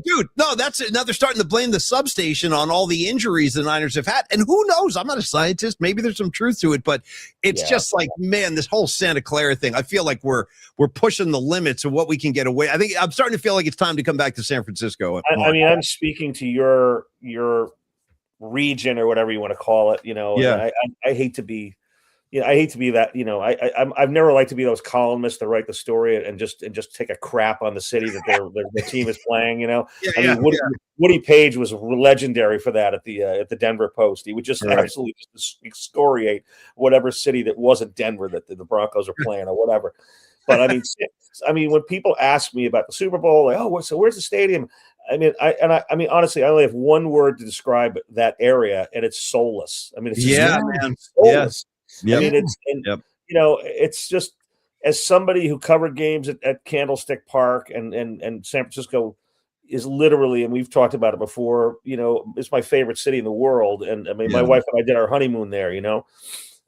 dude, no, that's it. Now they're starting to blame the substation on all the injuries the Niners have had, and who knows? I'm not a scientist. Maybe there's some truth to it, but it's just like, man, this whole Santa Clara thing. I feel like we're pushing the limits of what we can get away. I think I'm starting to feel like it's time to come back to San Francisco. I mean, I'm speaking to your region or whatever you want to call it. I hate to be. I hate to be that, I've never liked to be those columnists that write the story and just take a crap on the city that their team is playing. Woody Page was legendary for that at the Denver Post. He would just absolutely just excoriate whatever city that wasn't Denver that the Broncos are playing or whatever. But I mean, when people ask me about the Super Bowl, like, so where's the stadium? I mean, honestly, I only have one word to describe that area, and it's soulless. I mean, it's just man. soulless. Yep. I mean, it's just, as somebody who covered games at Candlestick Park and San Francisco is literally, and we've talked about it before, it's my favorite city in the world. And I mean, my wife and I did our honeymoon there,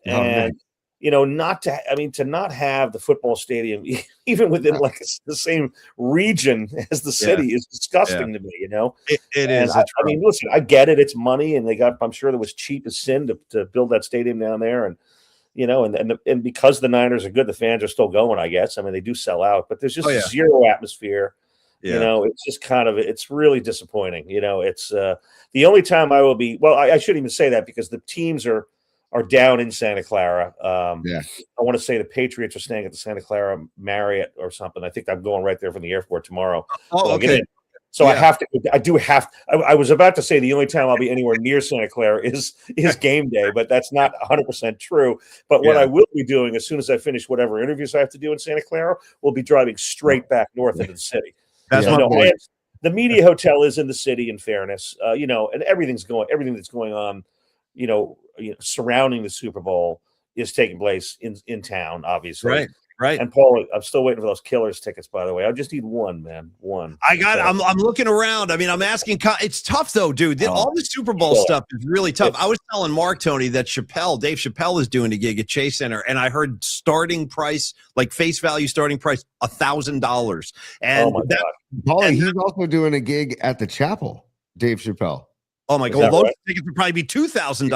and to not have the football stadium even within like the same region as the city is disgusting to me. It is. I mean, listen, I get it. It's money, and I'm sure that was cheap as sin to build that stadium down there, and and because the Niners are good, the fans are still going. I guess. I mean, they do sell out, but there's just zero atmosphere. It's just it's really disappointing. It's the only time I will be. Well, I shouldn't even say that because the teams are down in Santa Clara. I want to say the Patriots are staying at the Santa Clara Marriott or something. I think I'm going right there from the airport tomorrow. Oh, okay. So I was about to say the only time I'll be anywhere near Santa Clara is game day, but that's not 100% true. But what I will be doing as soon as I finish whatever interviews I have to do in Santa Clara, we'll be driving straight back north into the city. That's the media hotel is in the city, in fairness, and everything that's going on, surrounding the Super Bowl is taking place in town, obviously. Right. And Paul, I'm still waiting for those Killers tickets, by the way. I just need one, man. One. I'm looking around. I mean, I'm asking. It's tough though, dude. All the Super Bowl stuff is really tough. I was telling Mark, Tony, that Dave Chappelle is doing a gig at Chase Center, and I heard starting price, like face value starting price, $1,000. And Paulie, he's also doing a gig at the Chapel. Dave Chappelle. Oh my God! Those tickets would probably be $2,000.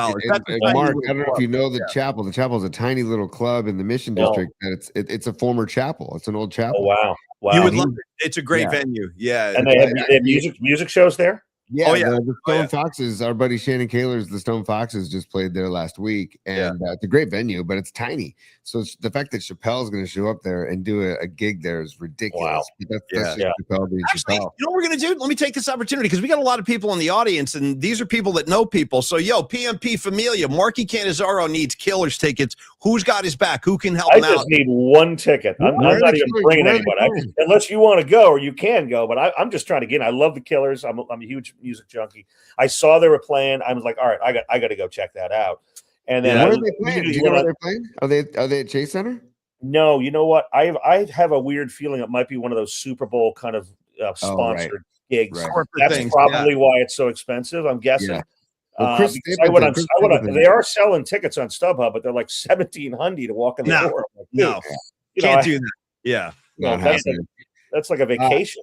Mark, I don't know if you know the Chapel. The Chapel is a tiny little club in the Mission District, and it's a former chapel. It's an old chapel. Oh wow! You would love it. It's a great venue. Yeah, and they have music shows there. Yeah, the Stone Foxes. Our buddy Shannon Kaler's the Stone Foxes just played there last week, and it's a great venue, but it's tiny. So the fact that Chappelle's going to show up there and do a gig there is ridiculous. Wow. That's Chappelle being Actually, Chappelle. you know what we're going to do? Let me take this opportunity because we got a lot of people in the audience, and these are people that know people. So, PMP Familia, Marky Cannizzaro needs Killers tickets. Who's got his back? Who can help him out? I just need one ticket. I'm not even bringing anybody. Unless you want to go, or you can go, but I'm just trying to get in. I love the Killers. I'm a huge music junkie. I saw they were playing. I was like, all right, I got to go check that out. And then where are they playing? Do you know where they're playing? Are they at Chase Center? No, you know what? I have a weird feeling it might be one of those Super Bowl kind of sponsored gigs. Right. That's probably why it's so expensive, I'm guessing. Yeah. Well, they are selling tickets on StubHub, but they're like $1,700 to walk in the door. Like, no, can't do that. Yeah, that's like a vacation,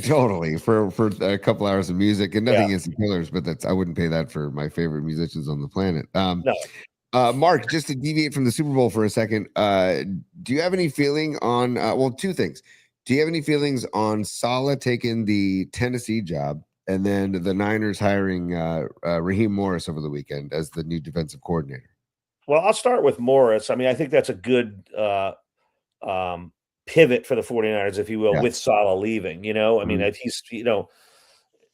Totally for a couple hours of music, and nothing against the Killers, but I wouldn't pay that for my favorite musicians on the planet. No. Mark, just to deviate from the Super Bowl for a second, do you have any feeling on? Two things. Do you have any feelings on Saleh taking the Tennessee job, and then the Niners hiring Raheem Morris over the weekend as the new defensive coordinator? Well, I'll start with Morris. I mean, I think that's a good pivot for the 49ers, if you will, with Saleh leaving. I mean,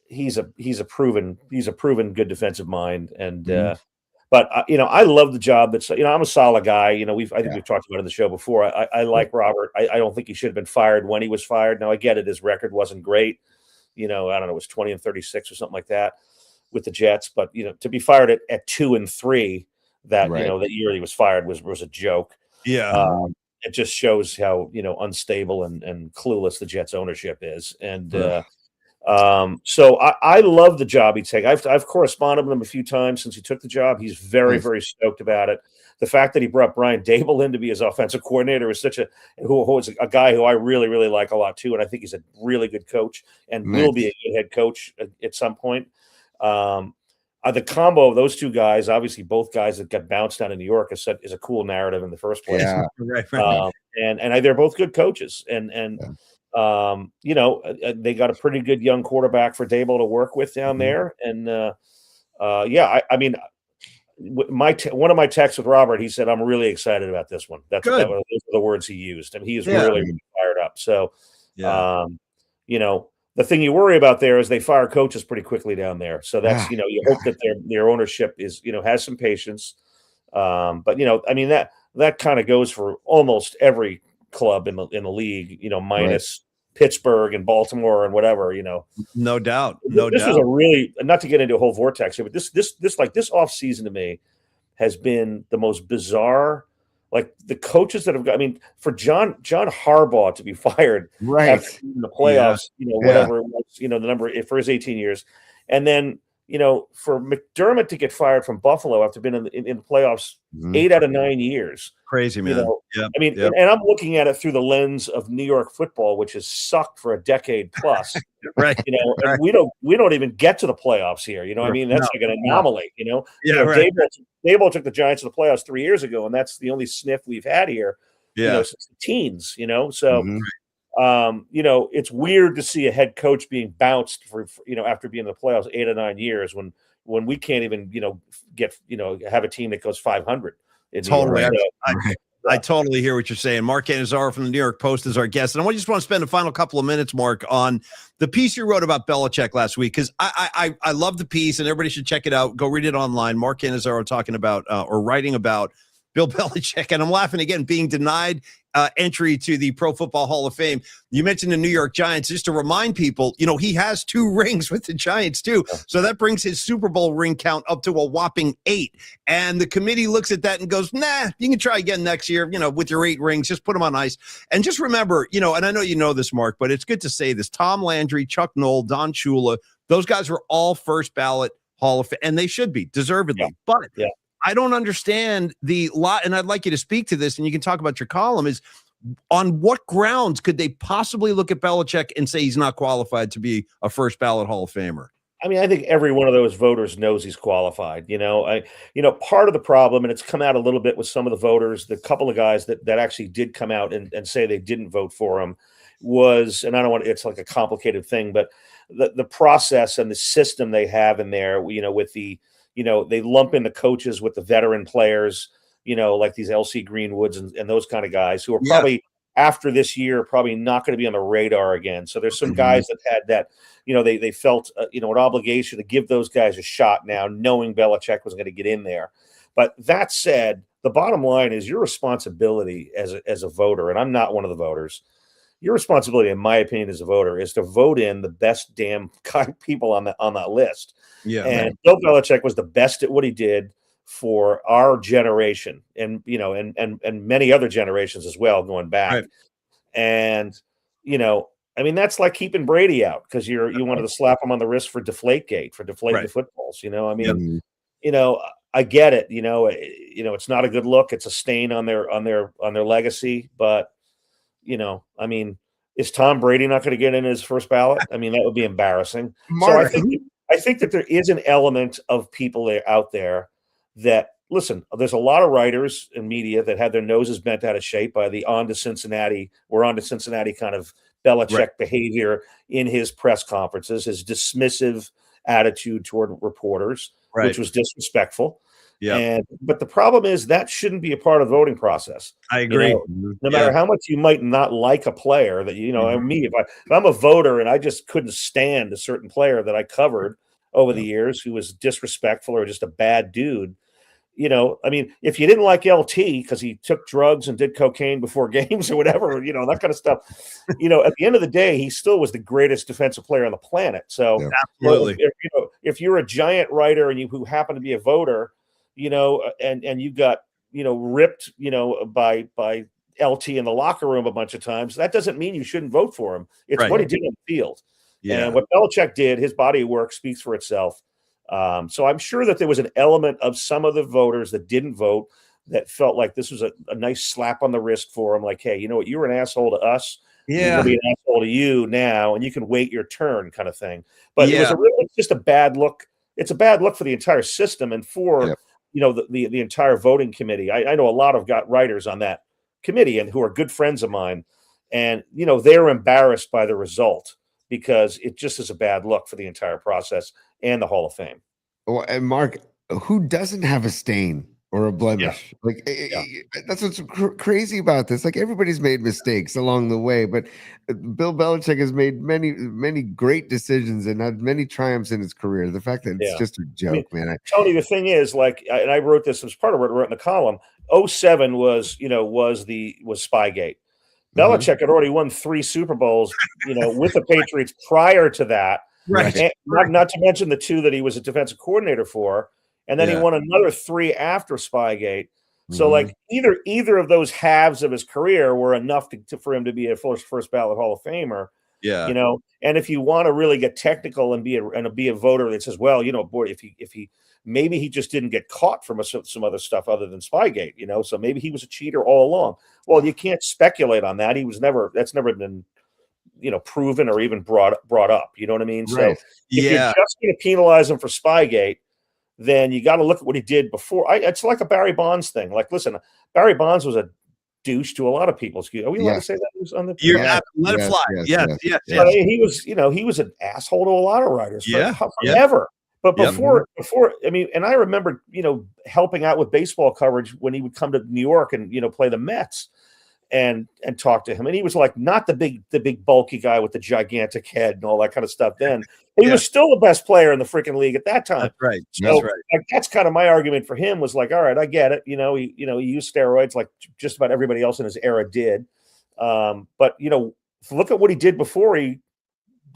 he's a proven good defensive mind, and but I love the job. That's I'm a Saleh guy. I think we've talked about it in the show before. I like Robert. I don't think he should have been fired when he was fired. Now I get it; his record wasn't great. I don't know, it was 20-36 or something like that with the Jets. But to be fired at 2-3 that that year he was fired was a joke. Yeah. It just shows how unstable and clueless the Jets ownership is, and so I love the job he takes. I've corresponded with him a few times since he took the job. He's very very stoked about it. The fact that he brought Brian Dable in to be his offensive coordinator is who is a guy who I really really like a lot too, and I think he's a really good coach and will be a good head coach at some point. The combo of those two guys, obviously both guys that got bounced out of New York, is a cool narrative in the first place. Yeah. Right. And they're both good coaches, and they got a pretty good young quarterback for Dable to work with down there. And I mean, one of my texts with Robert, he said, "I'm really excited about this one." Those were the words he used, and he is really fired up. So, the thing you worry about there is they fire coaches pretty quickly down there. So that's you hope that their ownership is has some patience. But that kind of goes for almost every club in the league. Minus Pittsburgh and Baltimore and whatever. No doubt. This was a really, not to get into a whole vortex here, but this off season to me has been the most bizarre. Like the coaches that have got, for John Harbaugh to be fired after the playoffs, whatever it was, the number for his 18 years, and then for McDermott to get fired from Buffalo after being in the playoffs 8 out of 9 years, crazy, man. And I'm looking at it through the lens of New York football, which has sucked for a decade plus, right? And we don't even get to the playoffs here. That's like an anomaly. Daboll took the Giants to the playoffs 3 years ago, and that's the only sniff we've had here. Since the teens. So. It's weird to see a head coach being bounced for after being in the playoffs 8 or 9 years when we can't even get have a team that goes 500. Totally, I totally hear what you're saying. Mark Cannizzaro from the New York Post is our guest, and I just want to spend a final couple of minutes, Mark, on the piece you wrote about Belichick last week, because I love the piece and everybody should check it out. Go read it online. Mark Cannizzaro talking about or writing about Bill Belichick, and I'm laughing again, being denied entry to the Pro Football Hall of Fame. You mentioned the New York Giants. Just to remind people, he has 2 rings with the Giants too. So that brings his Super Bowl ring count up to a whopping 8. And the committee looks at that and goes, nah, you can try again next year, with your 8 rings, just put them on ice. And just remember, and I know you know this, Mark, but it's good to say this. Tom Landry, Chuck Noll, Don Shula, those guys were all first ballot Hall of Fame, and they should be, deservedly. Yeah. But I don't understand the lot, and I'd like you to speak to this, and you can talk about your column, is on what grounds could they possibly look at Belichick and say he's not qualified to be a first ballot Hall of Famer? I think every one of those voters knows he's qualified. Part of the problem, and it's come out a little bit with some of the voters, the couple of guys that actually did come out and say they didn't vote for him was, and I don't want it's like a complicated thing, but the process and the system they have in there, with the they lump in the coaches with the veteran players, like these LC Greenwoods and those kind of guys who are probably after this year, probably not going to be on the radar again. So there's some guys that had that, they felt, an obligation to give those guys a shot now, knowing Belichick was going to get in there. But that said, the bottom line is your responsibility as a voter, and I'm not one of the voters. Your responsibility, in my opinion, as a voter, is to vote in the best damn kind of people on that list. Yeah, and Bill Belichick was the best at what he did for our generation, and and many other generations as well, going back. Right. And that's like keeping Brady out because you wanted to slap him on the wrist for Deflategate, for deflating the footballs. I get it. It's not a good look. It's a stain on their legacy, but. Is Tom Brady not going to get in his first ballot? That would be embarrassing. Mark. So I think that there is an element of people out there that listen. There's a lot of writers and media that had their noses bent out of shape by the on to Cincinnati kind of Belichick behavior in his press conferences, his dismissive attitude toward reporters, which was disrespectful. Yeah. But the problem is that shouldn't be a part of the voting process. I agree. No matter how much you might not like a player that, me, if I'm a voter and I just couldn't stand a certain player that I covered over the years who was disrespectful or just a bad dude, if you didn't like LT because he took drugs and did cocaine before games or whatever, that kind of stuff, at the end of the day, he still was the greatest defensive player on the planet. So absolutely. If you're a giant writer and who happen to be a voter, and you got, ripped, by LT in the locker room a bunch of times, that doesn't mean you shouldn't vote for him. It's what he did on the field. Yeah. And what Belichick did, his body of work speaks for itself. So I'm sure that there was an element of some of the voters that didn't vote that felt like this was a nice slap on the wrist for him. Like, hey, you know what? You were an asshole to us. Yeah. You'll be an asshole to you now, and you can wait your turn kind of thing. But it's just a bad look. It's a bad look for the entire system and for the entire voting committee. I know a lot of writers on that committee and who are good friends of mine, and they're embarrassed by the result because it just is a bad look for the entire process and the Hall of Fame. Well, and Mark, who doesn't have a stain or a blemish? Like that's what's crazy about this. Like everybody's made mistakes along the way, but Bill Belichick has made many great decisions and had many triumphs in his career. The fact that it's just a joke, man. Tony, the thing is, like, and I wrote this as part of what I wrote in the column. 07 was Spygate. Belichick had already won 3 Super Bowls, with the Patriots prior to that. Right. And not to mention the 2 that he was a defensive coordinator for. And then he won another 3 after Spygate. So, like, either of those halves of his career were enough for him to be a first ballot Hall of Famer. Yeah. And if you want to really get technical and be a voter that says, well, boy, if he maybe he just didn't get caught from some other stuff other than Spygate, so maybe he was a cheater all along. Well, you can't speculate on that. That's never been, proven or even brought up. You know what I mean? Right. So if you're just going to penalize him for Spygate, then you got to look at what he did before. It's like a Barry Bonds thing. Like, listen, Barry Bonds was a douche to a lot of people. Are we allowed to say that? He was on the let it fly. Yes. He was an asshole to a lot of writers forever. But before, and I remember, helping out with baseball coverage when he would come to New York and, play the Mets and talk to him. And he was like, not the big bulky guy with the gigantic head and all that kind of stuff. Then he was still the best player in the freaking league at that time. That's right. So that's kind of my argument for him was like, all right, I get it. He used steroids like just about everybody else in his era did. But look at what he did before he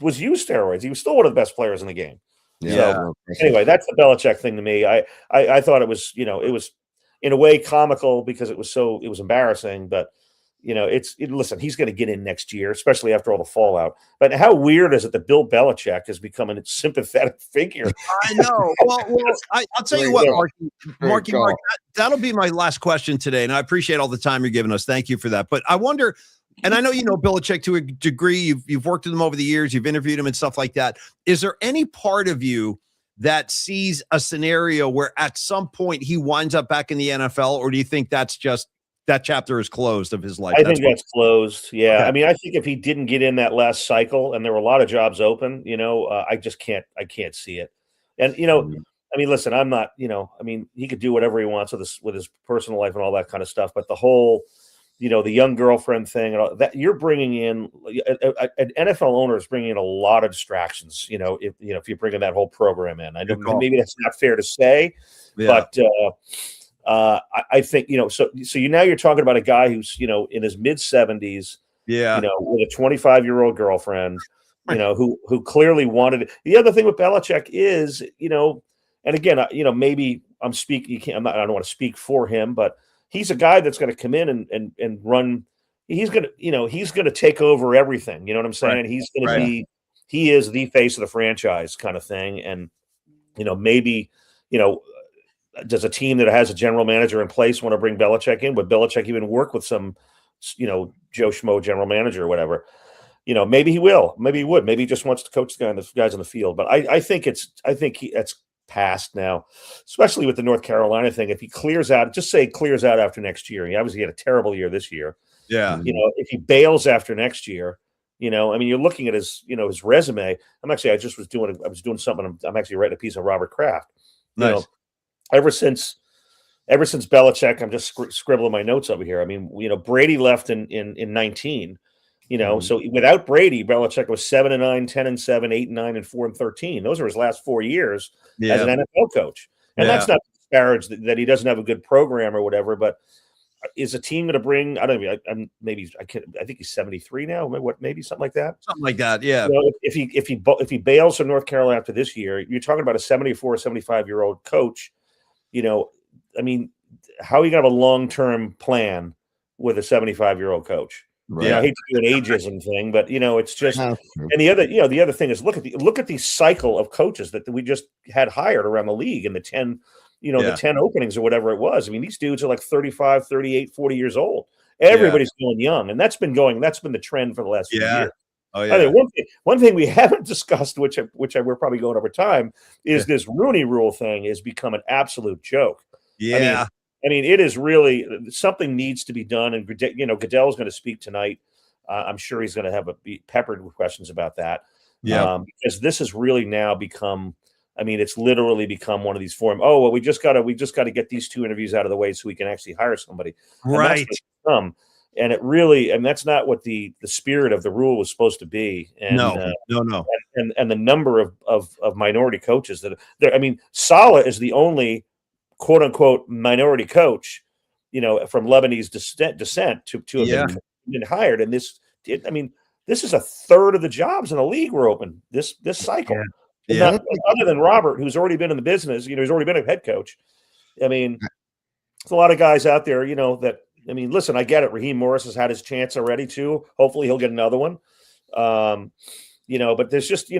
was used steroids. He was still one of the best players in the game. So anyway, that's the Belichick thing to me. I thought it was, it was in a way comical because it was embarrassing, but listen, he's going to get in next year, especially after all the fallout. But how weird is it that Bill Belichick is becoming a sympathetic figure? I know. Well, I'll tell you what, Marky, that'll be my last question today. And I appreciate all the time you're giving us. Thank you for that. But I wonder, and I know Belichick to a degree. You've worked with him over the years. You've interviewed him and stuff like that. Is there any part of you that sees a scenario where at some point he winds up back in the NFL, or do you think that's just that chapter is closed of his life? I think that's closed. Yeah. Okay. I mean, I think if he didn't get in that last cycle and there were a lot of jobs open, I just can't see it. And, I mean, listen, I'm not, he could do whatever he wants with his personal life and all that kind of stuff. But the whole, the young girlfriend thing and all that, you're bringing in an NFL owner is bringing in a lot of distractions, if you're bringing that whole program in. I know maybe that's not fair to say, but, I think, so now you're talking about a guy who's, in his mid 70s, with a 25-year-old girlfriend, who clearly wanted it. The other thing with Belichick is, and again, maybe I'm speaking, I don't want to speak for him, but he's a guy that's going to come in and run. He's going to take over everything. You know what I'm saying? Right. He's going to be, he is the face of the franchise kind of thing. And, maybe, does a team that has a general manager in place want to bring Belichick in? Would Belichick even work with some, Joe Schmo general manager or whatever? Maybe he will. Maybe he would. Maybe he just wants to coach the guys on the field. But I think that's past now, especially with the North Carolina thing. If he clears out, just say clears out after next year. He obviously had a terrible year this year. Yeah. If he bails after next year, you're looking at his, his resume. I was doing something. I'm actually writing a piece of Robert Kraft. Nice. Ever since Belichick, I'm just scribbling my notes over here. I mean, Brady left in 19, so without Brady, Belichick was 7-9, 10-7, 8-9, and 4-13. Those are his last 4 years as an NFL coach. And that's not disparaged that he doesn't have a good program or whatever, but is a team going to bring, I don't know, I think he's 73 now, maybe something like that. Something like that. Yeah. If he bails from North Carolina after this year, you're talking about a 74, 75-year-old coach. How are you going to have a long-term plan with a 75-year-old coach? Right. I hate to do an ageism thing, but it's just. And the other thing is look at the cycle of coaches that we just had hired around the league in the 10, the 10 openings or whatever it was. I mean, these dudes are like 35, 38, 40 years old. Everybody's feeling young, and that's been the trend for the last few years. Oh yeah. I mean, one thing we haven't discussed, which we're probably going over time, is this Rooney Rule thing has become an absolute joke. Yeah. I mean, it is really something needs to be done. And Goodell's going to speak tonight. I'm sure he's going to be peppered with questions about that. Yeah, because this has really now become I mean, it's literally become one of these forums. Oh, well, we just got to get these 2 interviews out of the way so we can actually hire somebody. Right. And it really, and that's not what the spirit of the rule was supposed to be. And, no. And the number of minority coaches that I mean, Saleh is the only quote unquote minority coach, from Lebanese descent to have been hired. And this is a third of the jobs in the league were open this cycle. Yeah. Other than Robert, who's already been in the business, he's already been a head coach. I mean, there's a lot of guys out there, that. I mean, listen, I get it. Raheem Morris has had his chance already too. Hopefully, he'll get another one. But there's just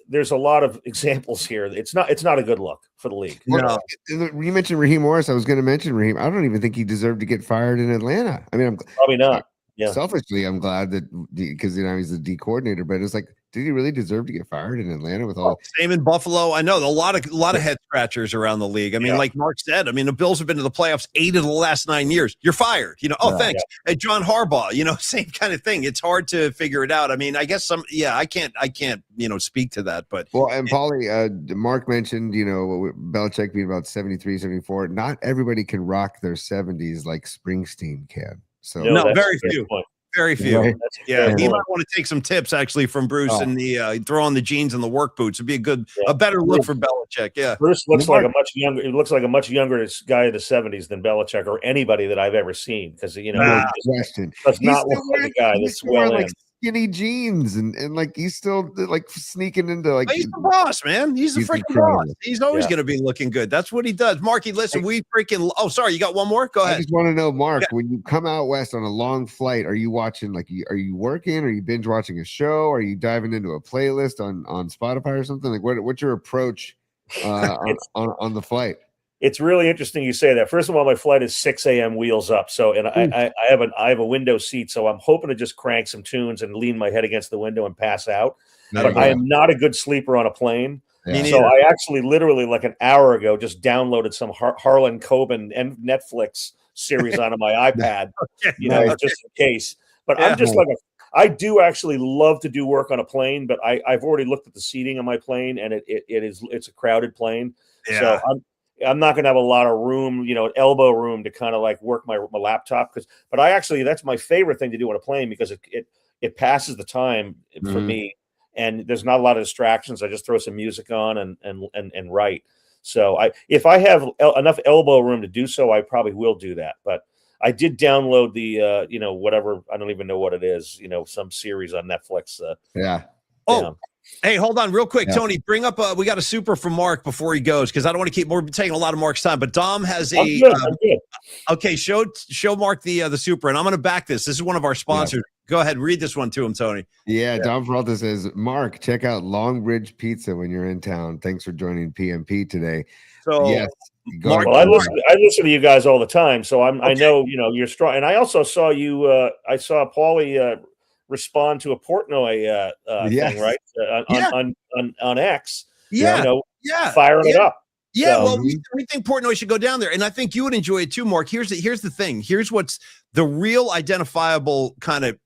there's a lot of examples here. It's not a good look for the league. No. You mentioned Raheem Morris. I was going to mention Raheem. I don't even think he deserved to get fired in Atlanta. I mean, probably not. Yeah. Selfishly, I'm glad that because he's the D coordinator, but it's like, did he really deserve to get fired in Atlanta with all? Same in Buffalo. I know a lot of head scratchers around the league. I mean, like Mark said, I mean, the Bills have been to the playoffs 8 of the last 9 years. You're fired. Thanks. Hey, John Harbaugh. Same kind of thing. It's hard to figure it out. I mean, I guess I can't speak to that. But and Paulie, Mark mentioned Belichick being about 73, 74. Not everybody can rock their 70s like Springsteen can. So no, very few. Very few. Right. Yeah, he might want to take some tips actually from Bruce and the throw on the jeans and the work boots. It'd be a better look for Belichick. Yeah, Bruce looks like a much younger. It looks like a much younger guy in the 70s than Belichick or anybody that I've ever seen. Because does not look like a guy that's well in. Skinny jeans and like he's still like sneaking into like he's the boss, man. He's the freaking boss. He's always going to be looking good. That's what he does. Marky, listen, we freaking. Oh, sorry, you got one more? Go ahead. I just want to know, Mark, when you come out west on a long flight, are you watching are you working? Are you binge watching a show? Are you diving into a playlist on Spotify or something? Like what's your approach on the flight? It's really interesting you say that. First of all, my flight is 6 a.m. wheels up. So, and I have a window seat. So I'm hoping to just crank some tunes and lean my head against the window and pass out. But I am not a good sleeper on a plane. Yeah. So I actually literally like an hour ago just downloaded some Harlan Coben and Netflix series onto my iPad, just in case. But I'm just like I do actually love to do work on a plane, but I've already looked at the seating on my plane and it's a crowded plane. Yeah. So I'm not going to have a lot of room, elbow room to kind of like work my laptop. But that's my favorite thing to do on a plane because it passes the time for me, and there's not a lot of distractions. I just throw some music on and write. So if I have enough elbow room to do so, I probably will do that. But I did download the whatever, I don't even know what it is, some series on Netflix. Hey, hold on real quick, Tony. Bring up. We got a super from Mark before he goes because I don't want to we're taking a lot of Mark's time. But Dom has a. I'm good. Okay, show Mark the super, and I'm going to back this. This is one of our sponsors. Yeah. Go ahead, read this one to him, Tony. Yeah, Dom Peralta says, Mark, check out Longbridge Pizza when you're in town. Thanks for joining PMP today. So yes. Mark, I listen to you guys all the time, so I know you're strong. And I also saw you. I saw Paulie respond to a Portnoy thing, right? On X. Firing it up. Yeah, so, well, we think Portnoy should go down there, and I think you would enjoy it too, Mark. Here's the thing. Here's what's the real identifiable kind of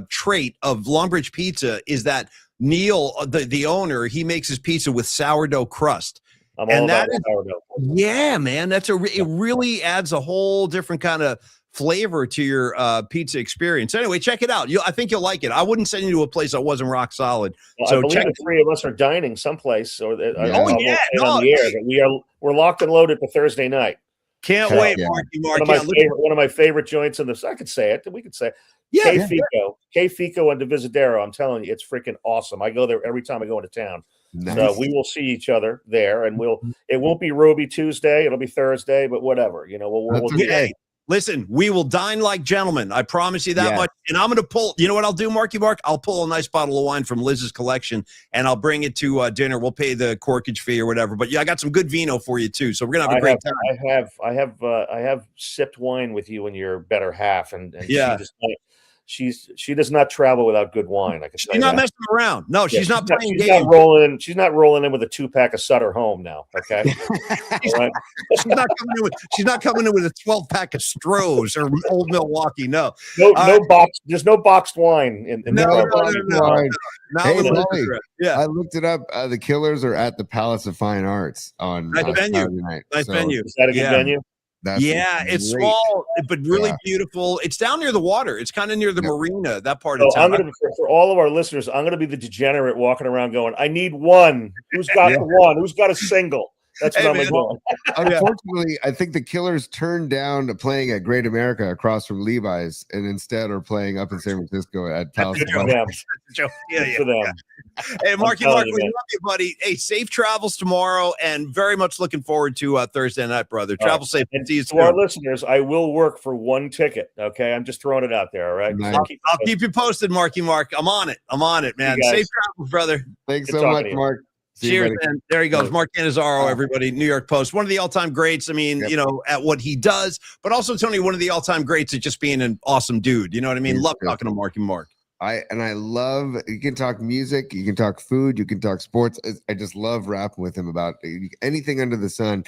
trait of Longbridge Pizza is that Neil, the owner, he makes his pizza with sourdough crust. I'm all about sourdough. Yeah, man, it really adds a whole different kind of flavor to your pizza experience. Anyway, check it out. I think you'll like it. I wouldn't send you to a place that wasn't rock solid. Well, so I believe the 3 of us are dining someplace. We're locked and loaded for Thursday night. Can't wait, Marky. One of my favorite joints in this. I could say it. We could say K Fico and Divisadero. I'm telling you, it's freaking awesome. I go there every time I go into town. Nice. So we will see each other there, and it won't be Roby Tuesday. It'll be Thursday, but whatever. We'll do that. Listen, we will dine like gentlemen. I promise you that much. And I'm going to pull, you know what I'll do, Marky Mark? I'll pull a nice bottle of wine from Liz's collection, and I'll bring it to dinner. We'll pay the corkage fee or whatever. But I got some good vino for you too. So we're going to have a great time. I have sipped wine with you and your better half, and she just she does not travel without good wine. I can tell She's you not that. messing around. No, she's not playing She's games. not rolling. She's not rolling in with a 2-pack of Sutter Home now. Okay. All right? She's not coming in with a 12-pack of Strohs or Old Milwaukee. No. No box. There's no boxed wine in No. Hey, with Paulie, liquor. Yeah. I looked it up. The Killers are at the Palace of Fine Arts on Nice venue. Saturday night. Nice venue. Is that a good venue? That's It's great. small but really beautiful. It's down near the water. It's kind of near the marina, that part of So town. I'm gonna for all of our listeners, I'm gonna be the degenerate walking around going, I need one. Who's got one? Who's got a single? That's what I'm doing. Unfortunately, I think the Killers turned down playing at Great America across from Levi's, and instead are playing up in San Francisco at Palace. Good for them. Yeah. For them. Hey, Marky telling Mark, you, we man. love you, buddy. Hey, safe travels tomorrow, and very much looking forward to Thursday night, brother. Travel safe. And See you to our soon. listeners, I will work for one ticket. Okay, I'm just throwing it out there. All right, Nice. I'll keep you posted, Marky Mark. I'm on it, man. guys. Safe travels, brother. Thanks Good so talking much, to you. Mark. See you, Cheers, buddy. man. There he goes. Mark Cannizzaro, everybody. New York Post. One of the all-time greats. I mean, Yep. you know, at what he does, but also, Tony, one of the all-time greats at just being an awesome dude. You know what I mean? He's Love good. talking to Marky Mark. I love, you can talk music, you can talk food, you can talk sports. I just love rapping with him about anything under the sun.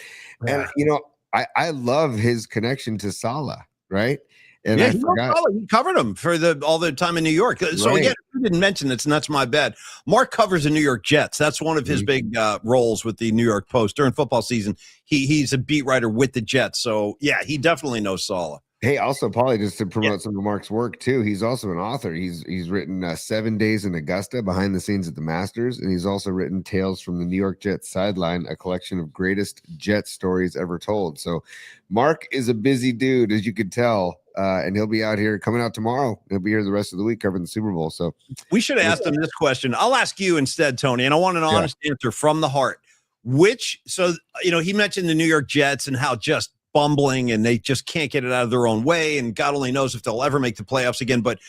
And you know, I love his connection to Salah, right? And I forgot. He covered him for all the time in New York. So Right. again, you didn't mention this, and that's my bad. Mark covers the New York Jets. That's one of his big roles with the New York Post during football season. He's a beat writer with the Jets. So yeah, he definitely knows Salah. Hey, also, Paulie, just to promote some of Mark's work too, he's also an author. He's written 7 Days in Augusta, behind the scenes at the Masters, and he's also written Tales from the New York Jets Sideline, a collection of greatest Jet stories ever told. So Mark is a busy dude, as you could tell, and he'll be out here coming out tomorrow. He'll be here the rest of the week covering the Super Bowl. So We should have asked him this question. I'll ask you instead, Tony, and I want an honest answer from the heart. He mentioned the New York Jets and how just bumbling and they just can't get it out of their own way, and God only knows if they'll ever make the playoffs again. But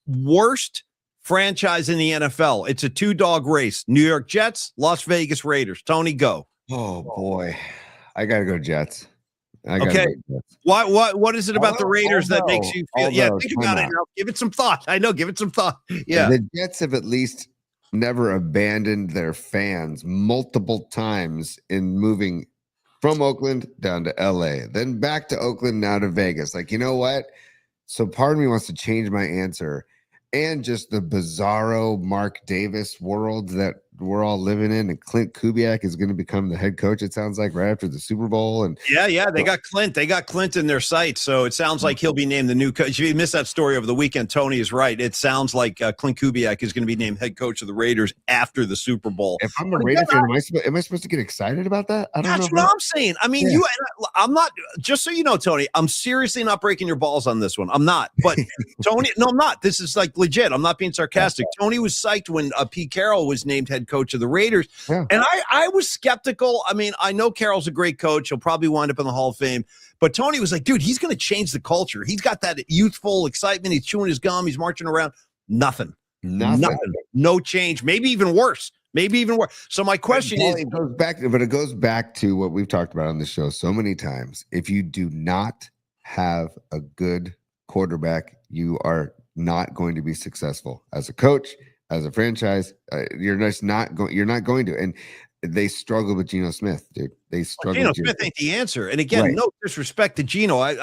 worst franchise in the NFL, it's a 2-dog race. New York Jets, Las Vegas Raiders. Tony, go. oh boy, I gotta go Jets. Okay. What is it about the Raiders that makes you feel? Think about it now. Give it some thought. I know, give it some thought. Yeah. The Jets have at least never abandoned their fans multiple times in moving from Oakland down to LA, then back to Oakland, now to Vegas. Like, you know what? So part of me wants to change my answer, and just the bizarro Mark Davis world that we're all living in. And Clint Kubiak is going to become the head coach, it sounds like, right after the Super Bowl. And Yeah, they got Clint. They got Clint in their sights. So it sounds like he'll be named the new coach. If you missed that story over the weekend, Tony is right. It sounds like Clint Kubiak is going to be named head coach of the Raiders after the Super Bowl. if I'm a Raider fan, am I supposed to get excited about that? I don't know. That's what I'm saying. I mean, I'm not, just so you know, Tony, I'm seriously not breaking your balls on this one. I'm not. But Tony, no, I'm not. This is like legit. I'm not being sarcastic. Tony was psyched when Pete Carroll was named head coach of the Raiders. Yeah. And I was skeptical. I mean, I know Carroll's a great coach. He'll probably wind up in the Hall of Fame. But Tony was like, dude, he's going to change the culture. He's got that youthful excitement. He's chewing his gum. He's marching around. Nothing. No change. Maybe even worse. So my question is, it goes back to what we've talked about on the show so many times. If you do not have a good quarterback, you are not going to be successful as a coach, as a franchise. You're not going to. And they struggle with Geno Smith, dude. They struggle. Geno with Smith ain't the answer. And again, Right. no disrespect to Geno. I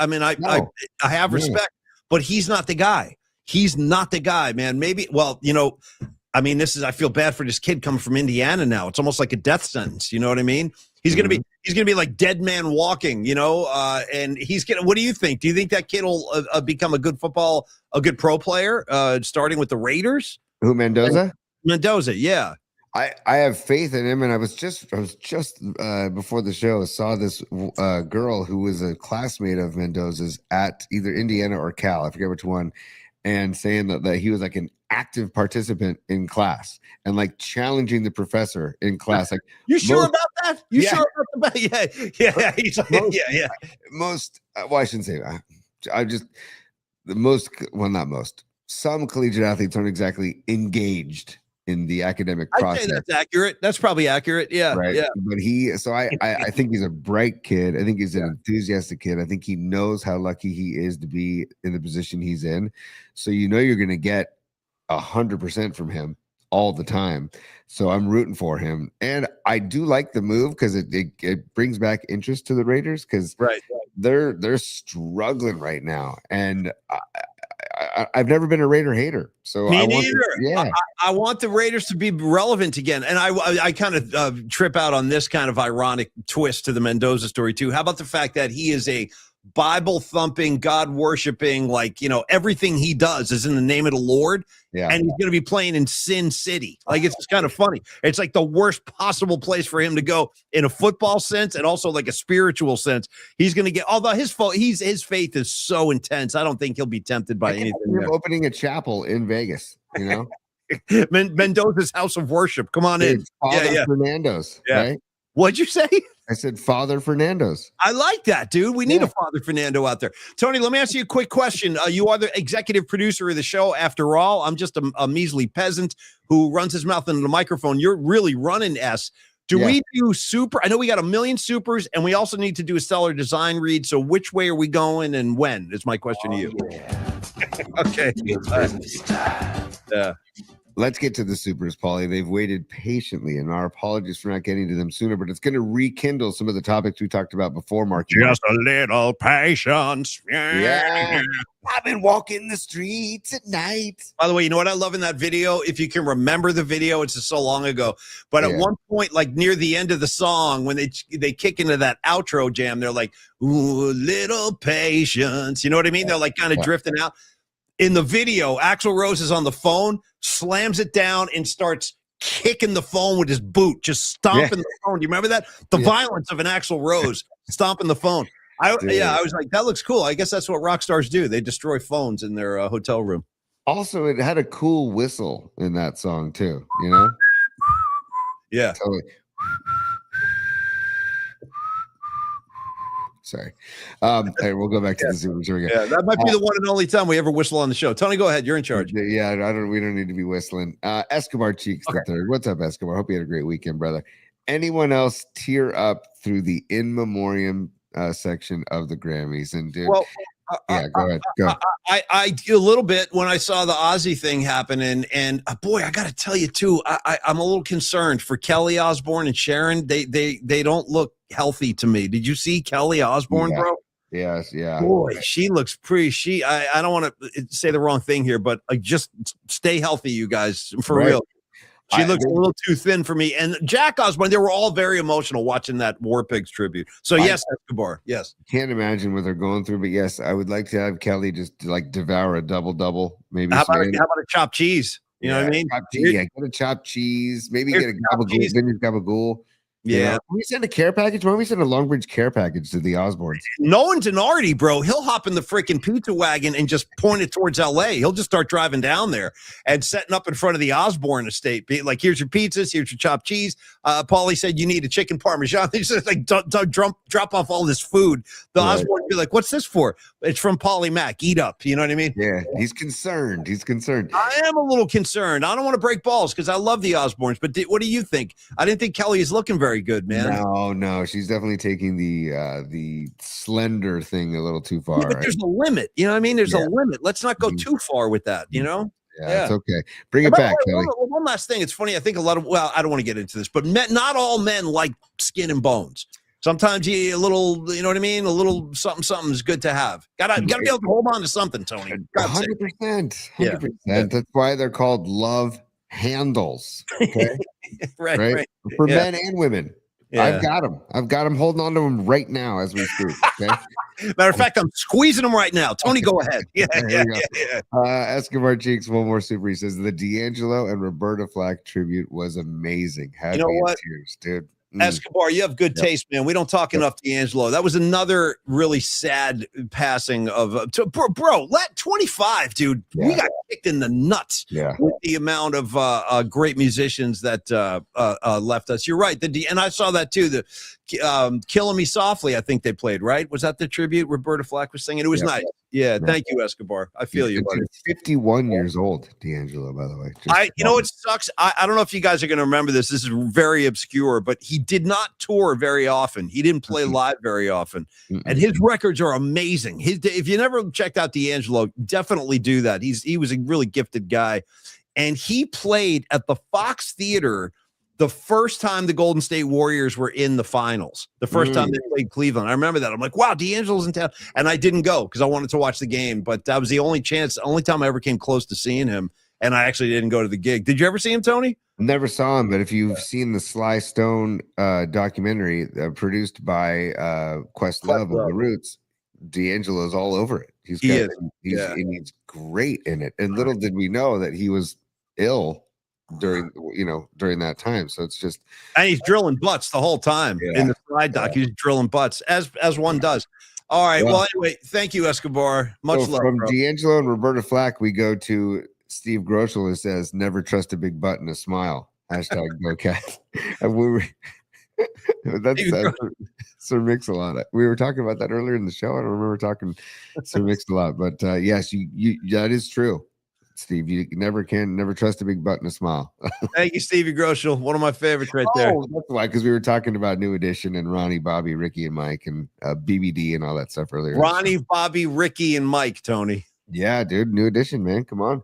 have respect, but he's not the guy. He's not the guy, man. Maybe, I feel bad for this kid coming from Indiana now. It's almost like a death sentence. You know what I mean? He's gonna be like dead man walking, and he's gonna. What do you think? Do you think that kid will become a good pro player, starting with the Raiders? Who, Mendoza? Mendoza, yeah. I have faith in him, and I was just before the show saw this girl who was a classmate of Mendoza's at either Indiana or Cal, I forget which one, and saying that he was like an active participant in class and like challenging the professor in class. Like, you sure about that? You sure about that? Yeah. He's like, yeah. Most, well, I shouldn't say that. Not most. Some collegiate athletes aren't exactly engaged in the academic I'd process. say that's accurate. That's probably accurate. Yeah. Right. Yeah. But I think he's a bright kid. I think he's an enthusiastic kid. I think he knows how lucky he is to be in the position he's in. So you're going to get 100% from him all the time. So I'm rooting for him. And I do like the move because it brings back interest to the Raiders because they're struggling right now. And I've never been a Raider hater. So Me neither. I want the Raiders to be relevant again. And I kind of trip out on this kind of ironic twist to the Mendoza story too. How about the fact that he is a Bible thumping, God worshiping, like, everything he does is in the name of the Lord. Yeah. And he's going to be playing in Sin City. Like, it's kind of funny. It's like the worst possible place for him to go in a football sense and also like a spiritual sense. He's going to get, although his faith is so intense, I don't think he'll be tempted by anything. Opening a chapel in Vegas, Mendoza's house of worship. Come on in. Father Fernando's, right? What'd you say? I said Father Fernando's. I like that, dude. We need a Father Fernando out there. Tony, let me ask you a quick question. You are the executive producer of the show. After all, I'm just a measly peasant who runs his mouth into the microphone. You're really running S. Do we do super? I know we got 1 million supers, and we also need to do a stellar design read. So which way are we going and when is my question to you. Okay. Yeah. Let's get to the supers, Paulie. They've waited patiently, and our apologies for not getting to them sooner, but it's going to rekindle some of the topics we talked about before, Mark. Just a little patience. Yeah. I've been walking the streets at night. By the way, you know what I love in that video? If you can remember the video, it's just so long ago. But at one point, like near the end of the song, when they kick into that outro jam, they're like, ooh, little patience. You know what I mean? They're like kind of drifting out. In the video, Axl Rose is on the phone, slams it down, and starts kicking the phone with his boot, just stomping the phone. Do you remember that? The violence of an Axl Rose stomping the phone. I was like, that looks cool. I guess that's what rock stars do. They destroy phones in their hotel room. Also, it had a cool whistle in that song too, Yeah. Totally. Sorry. Hey, we'll go back to the Supers. Here we go. Yeah, that might be the one and only time we ever whistle on the show. Tony, go ahead. You're in charge. Yeah, we don't need to be whistling. Escobar Cheeks the third. What's up, Escobar? Hope you had a great weekend, brother. Anyone else tear up through the in memoriam section of the Grammys? And dude, go ahead. Go. I a little bit when I saw the Ozzy thing happen, and boy, I got to tell you too, I'm a little concerned for Kelly Osbourne and Sharon. They don't look healthy to me. Did you see Kelly Osbourne, bro? Yes, yeah. Boy, she looks pretty. I don't want to say the wrong thing here, but just stay healthy, you guys, for real. She looks a little too thin for me. And Jack Osbourne, they were all very emotional watching that War Pigs tribute. So yes, Escobar, yes. Can't imagine what they're going through, but yes, I would like to have Kelly just like devour a double. Maybe how about a chopped cheese? You know what I mean? Get a chopped cheese. Maybe get a gabagool, vintage gabagool. Yeah. Can we send a care package? Why don't we send a Longbridge care package to the Osbournes? Nolan Denardi, bro, he'll hop in the freaking pizza wagon and just point it towards LA. He'll just start driving down there and setting up in front of the Osbourne estate. Be like, here's your pizzas, here's your chopped cheese. Paulie said you need a chicken parmesan. He said, like, drop off all this food. The Osbourne be like, what's this for? It's from Paulie Mac. Eat up. You know what I mean? Yeah, he's concerned. I am a little concerned. I don't want to break balls because I love the Osbournes. But what do you think? I didn't think Kelly is looking very good, man. No, she's definitely taking the slender thing a little too far. Yeah, but there's a limit. You know what I mean? There's a limit. Let's not go too far with that, you know? Yeah, it's okay. Bring it back, Kelly. One last thing. It's funny. I think I don't want to get into this, but not all men like skin and bones. Sometimes a little, you know what I mean? A little something is good to have. Gotta be able to hold on to something, Tony. 100%. 100%. That's why they're called love handles. Okay. right. For men and women. Yeah. I've got them holding on to them right now as we speak. Okay. Matter of fact, I'm squeezing them right now. Tony, go ahead. Yeah. Escobar Cheeks, one more super. He says the D'Angelo and Roberta Flack tribute was amazing. You know what? Tears, dude. Escobar, you have good taste, man. We don't talk enough D'Angelo. That was another really sad passing of bro. Let 25, dude. We got kicked in the nuts with the amount of great musicians that left us. You're right. And I saw that too. The Killing Me Softly, I think they played, right? Was that the tribute Roberta Flack was singing? It was nice. Yeah, thank you, Escobar. I feel you, buddy. 51 years old, D'Angelo, by the way. You know what sucks? I don't know if you guys are going to remember this. This is very obscure, but he did not tour very often. He didn't play live very often. And his records are amazing. If you never checked out D'Angelo, definitely do that. He was a really gifted guy. And he played at the Fox Theater the first time the Golden State Warriors were in the finals, the first time they played Cleveland. I remember that. I'm like, wow, D'Angelo's in town. And I didn't go because I wanted to watch the game, but that was the only time I ever came close to seeing him. And I actually didn't go to the gig. Did you ever see him, Tony? Never saw him, but if you've seen the Sly Stone documentary produced by Questlove of The Roots, D'Angelo's all over it. He's great in it. And little did we know that he was ill during that time. So it's just, and he's drilling butts the whole time in the slide doc. He's drilling butts as one does. All right. Well, anyway, thank you, Escobar. Much love. From D'Angelo and Roberta Flack, we go to Steve Groschel, who says, "Never trust a big butt and a smile." #GoCat. That's Sir Mix-a-Lot. We were talking about that earlier in the show. I don't remember talking Sir Mix-a-Lot, but yes, you that is true. Steve, you never trust a big butt and a smile. Thank you, Stevie Groschel. One of my favorites right there. That's why, because we were talking about New Edition and Ronnie, Bobby, Ricky, and Mike, and BBD and all that stuff earlier. Ronnie, Bobby, Ricky, and Mike, Tony. Yeah, dude. New Edition, man. Come on.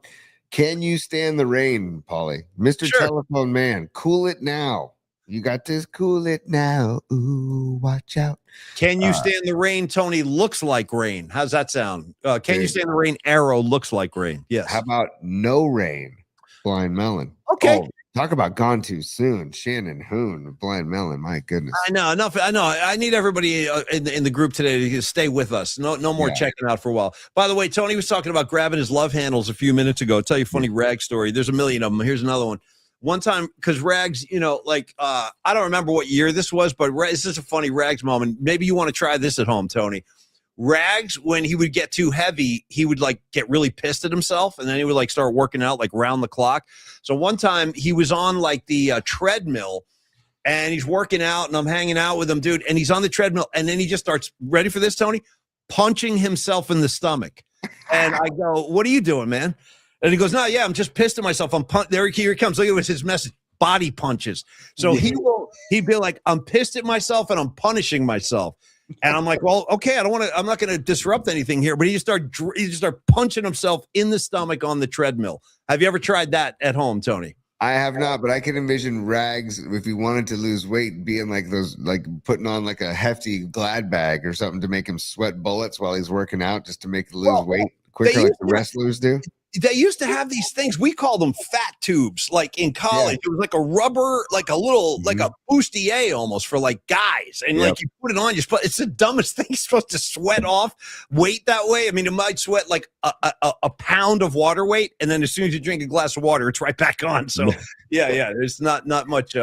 Can you stand the rain, Paulie? Mr. Sure. Telephone Man, cool it now. You got this, cool it now. Ooh, watch out. Can you stand the rain? Tony looks like rain. How's that sound? Can you stand the rain? Arrow looks like rain. Yes. How about no rain? Blind Melon. Okay. Oh, talk about gone too soon. Shannon Hoon, Blind Melon. My goodness. I know enough. I know. I need everybody in the group today to stay with us. No more checking out for a while. By the way, Tony was talking about grabbing his love handles a few minutes ago. I'll tell you a funny rag story. There's a million of them. Here's another one. One time, because Rags, I don't remember what year this was, but this is a funny Rags moment. Maybe you want to try this at home, Tony. Rags, when he would get too heavy, he would get really pissed at himself, and then he would start working out round the clock. So one time he was on the treadmill, and he's working out, and I'm hanging out with him, dude, and he's on the treadmill, and then he just starts, ready for this, Tony? Punching himself in the stomach. And I go, what are you doing, man? And he goes, no, yeah, I'm just pissed at myself. Here he comes. Look at his message. Body punches. So he'd be like, I'm pissed at myself and I'm punishing myself. And I'm like, well, okay, I'm not going to disrupt anything here. But he just start punching himself in the stomach on the treadmill. Have you ever tried that at home, Tony? I have not, but I can envision Rags, if he wanted to lose weight, being putting on a hefty Glad bag or something to make him sweat bullets while he's working out, just to make him lose weight quicker, like the wrestlers do. They used to have these things. We call them fat tubes. In college, it was a rubber, a little, a bustier almost for guys. And you put it on, it's the dumbest thing. You're supposed to sweat off weight that way. I mean, it might sweat a pound of water weight. And then as soon as you drink a glass of water, it's right back on. So yeah. There's not much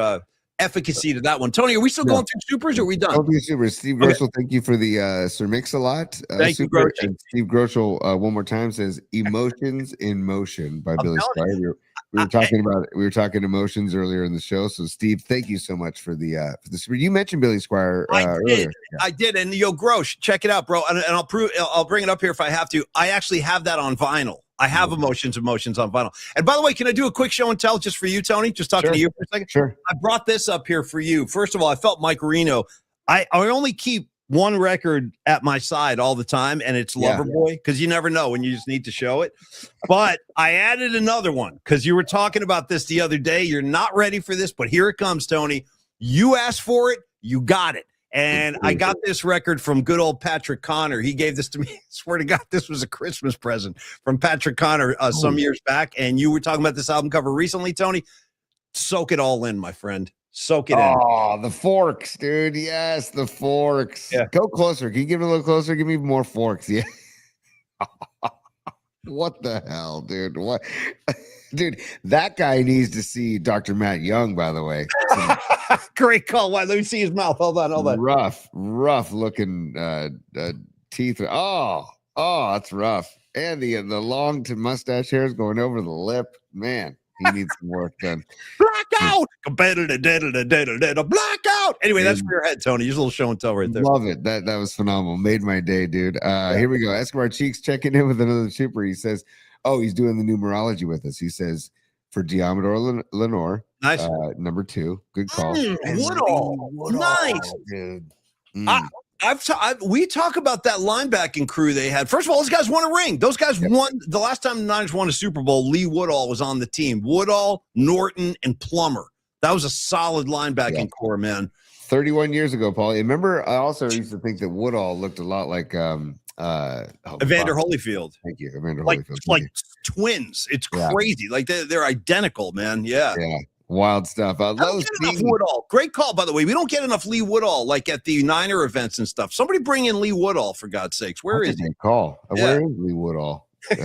efficacy to that one. Tony, are we still going through supers or are we done? Don't be super. Steve Groschel, thank you for the Sir Mix-a-Lot. Thank you, Groschel. And Steve Groschel, one more time, says "Emotions in Motion" by Billy Squire. We were talking emotions earlier in the show. So Steve, thank you so much for the super. You mentioned Billy Squire earlier. I did, and Grosch, check it out, bro. And I'll bring it up here if I have to. I actually have that on vinyl. I have emotions on vinyl. And by the way, can I do a quick show and tell just for you, Tony? Just talking to you for a second. Sure. I brought this up here for you. First of all, I felt Mike Reno. I only keep one record at my side all the time, and it's Loverboy, because you never know when you just need to show it. But I added another one because you were talking about this the other day. You're not ready for this, but here it comes, Tony. You asked for it. You got it. And I got this record from good old Patrick Connor. He gave this to me. I swear to God, this was a Christmas present from Patrick Connor some years back. And you were talking about this album cover recently, Tony. Soak it all in, my friend. Soak it in. Oh, the forks, dude. Yes, the forks. Yeah. Go closer. Can you give me a little closer? Give me more forks. Yeah. What the hell, dude? What? Dude, that guy needs to see Dr. Matt Young, by the way. Great call. Why? Let me see his mouth. Hold on. Rough looking teeth. Oh, that's rough. And the long mustache hairs going over the lip. Man, he needs some work done. Blackout. Blackout. out. Anyway, that's for your head, Tony. Your little show and tell right there. Love it. That was phenomenal. Made my day, dude. Here we go. Escobar Cheeks checking in with another super. He says, oh, he's doing the numerology with us. He says, for Diamador Lenore, Nice. number 2. Good call. Woodall. Nice. Dude. We talk about that linebacking crew they had. First of all, those guys won a ring. Those guys won. The last time the Niners won a Super Bowl, Lee Woodall was on the team. Woodall, Norton, and Plummer. That was a solid linebacking core, man. 31 years ago, Paul. Remember, I also used to think that Woodall looked a lot like Evander Holyfield. Thank you, Evander Like Holyfield. twins. It's crazy. Like they're identical, man. Yeah. Wild stuff. Don't get enough Woodall. Great call, by the way. We don't get enough Lee Woodall like at the Niner events and stuff. Somebody bring in Lee Woodall for God's sakes. Where is he? Call. Where is Lee Woodall? I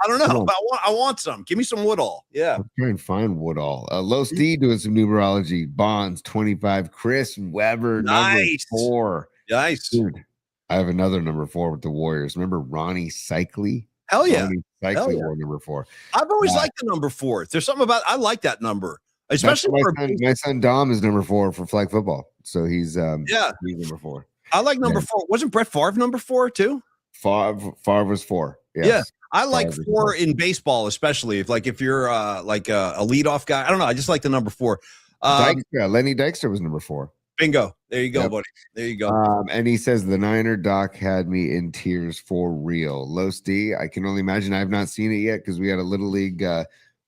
don't know, but I want some. Give me some Woodall. Yeah. I'm trying to find Woodall. Low Steve doing some numerology. Bonds 25. Chris Webber number 4. Nice. Dude, I have another number 4 with the Warriors. Remember Ronnie Cycli? Hell yeah. Ronnie Cycli wore number 4. I've always liked the number 4. There's something about I like that number. Especially my son Dom is number 4 for flag football. So he's number 4. I like number 4. Wasn't Brett Favre number 4 too? Favre was 4. Yes. Yeah. I like 4 in baseball, especially if you're like a leadoff guy. I don't know. I just like the number 4. Lenny Dykstra was number 4. Bingo. There you go, buddy. There you go. And he says the Niner doc had me in tears for real. Los D, I can only imagine. I have not seen it yet because we had a Little League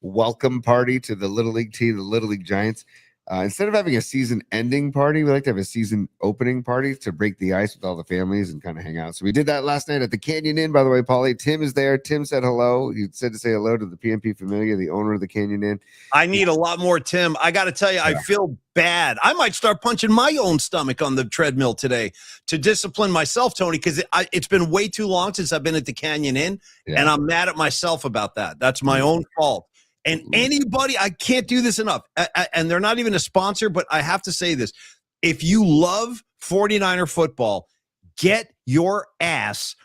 welcome party to the Little League team, the Little League Giants. Instead of having a season ending party, we like to have a season opening party to break the ice with all the families and kind of hang out. So we did that last night at the Canyon Inn, by the way, Paulie. Tim is there. Tim said hello. He said to say hello to the PMP Familia, the owner of the Canyon Inn. I need a lot more Tim. I got to tell you, I feel bad. I might start punching my own stomach on the treadmill today to discipline myself, Tony, because it's been way too long since I've been at the Canyon Inn, and I'm mad at myself about that. That's my own fault. And anybody, I can't do this enough. And they're not even a sponsor, but I have to say this. If you love 49er football, get your ass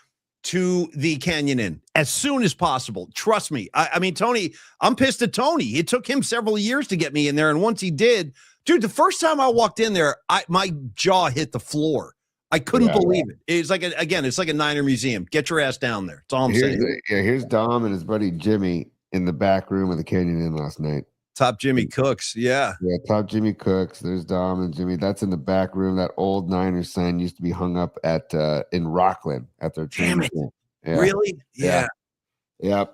to the Canyon Inn as soon as possible. Trust me. I mean, Tony, I'm pissed at Tony. It took him several years to get me in there. And once he did, dude, the first time I walked in there, my jaw hit the floor. I couldn't believe it. It's like, it's like a Niner museum. Get your ass down there. That's all I'm saying. Here's Dom and his buddy Jimmy in the back room of the Canyon Inn last night. Top Jimmy Cooks, top Jimmy Cooks. There's Dom and Jimmy. That's in the back room. That old Niners sign used to be hung up at in Rockland at their training camp. Really? Yeah.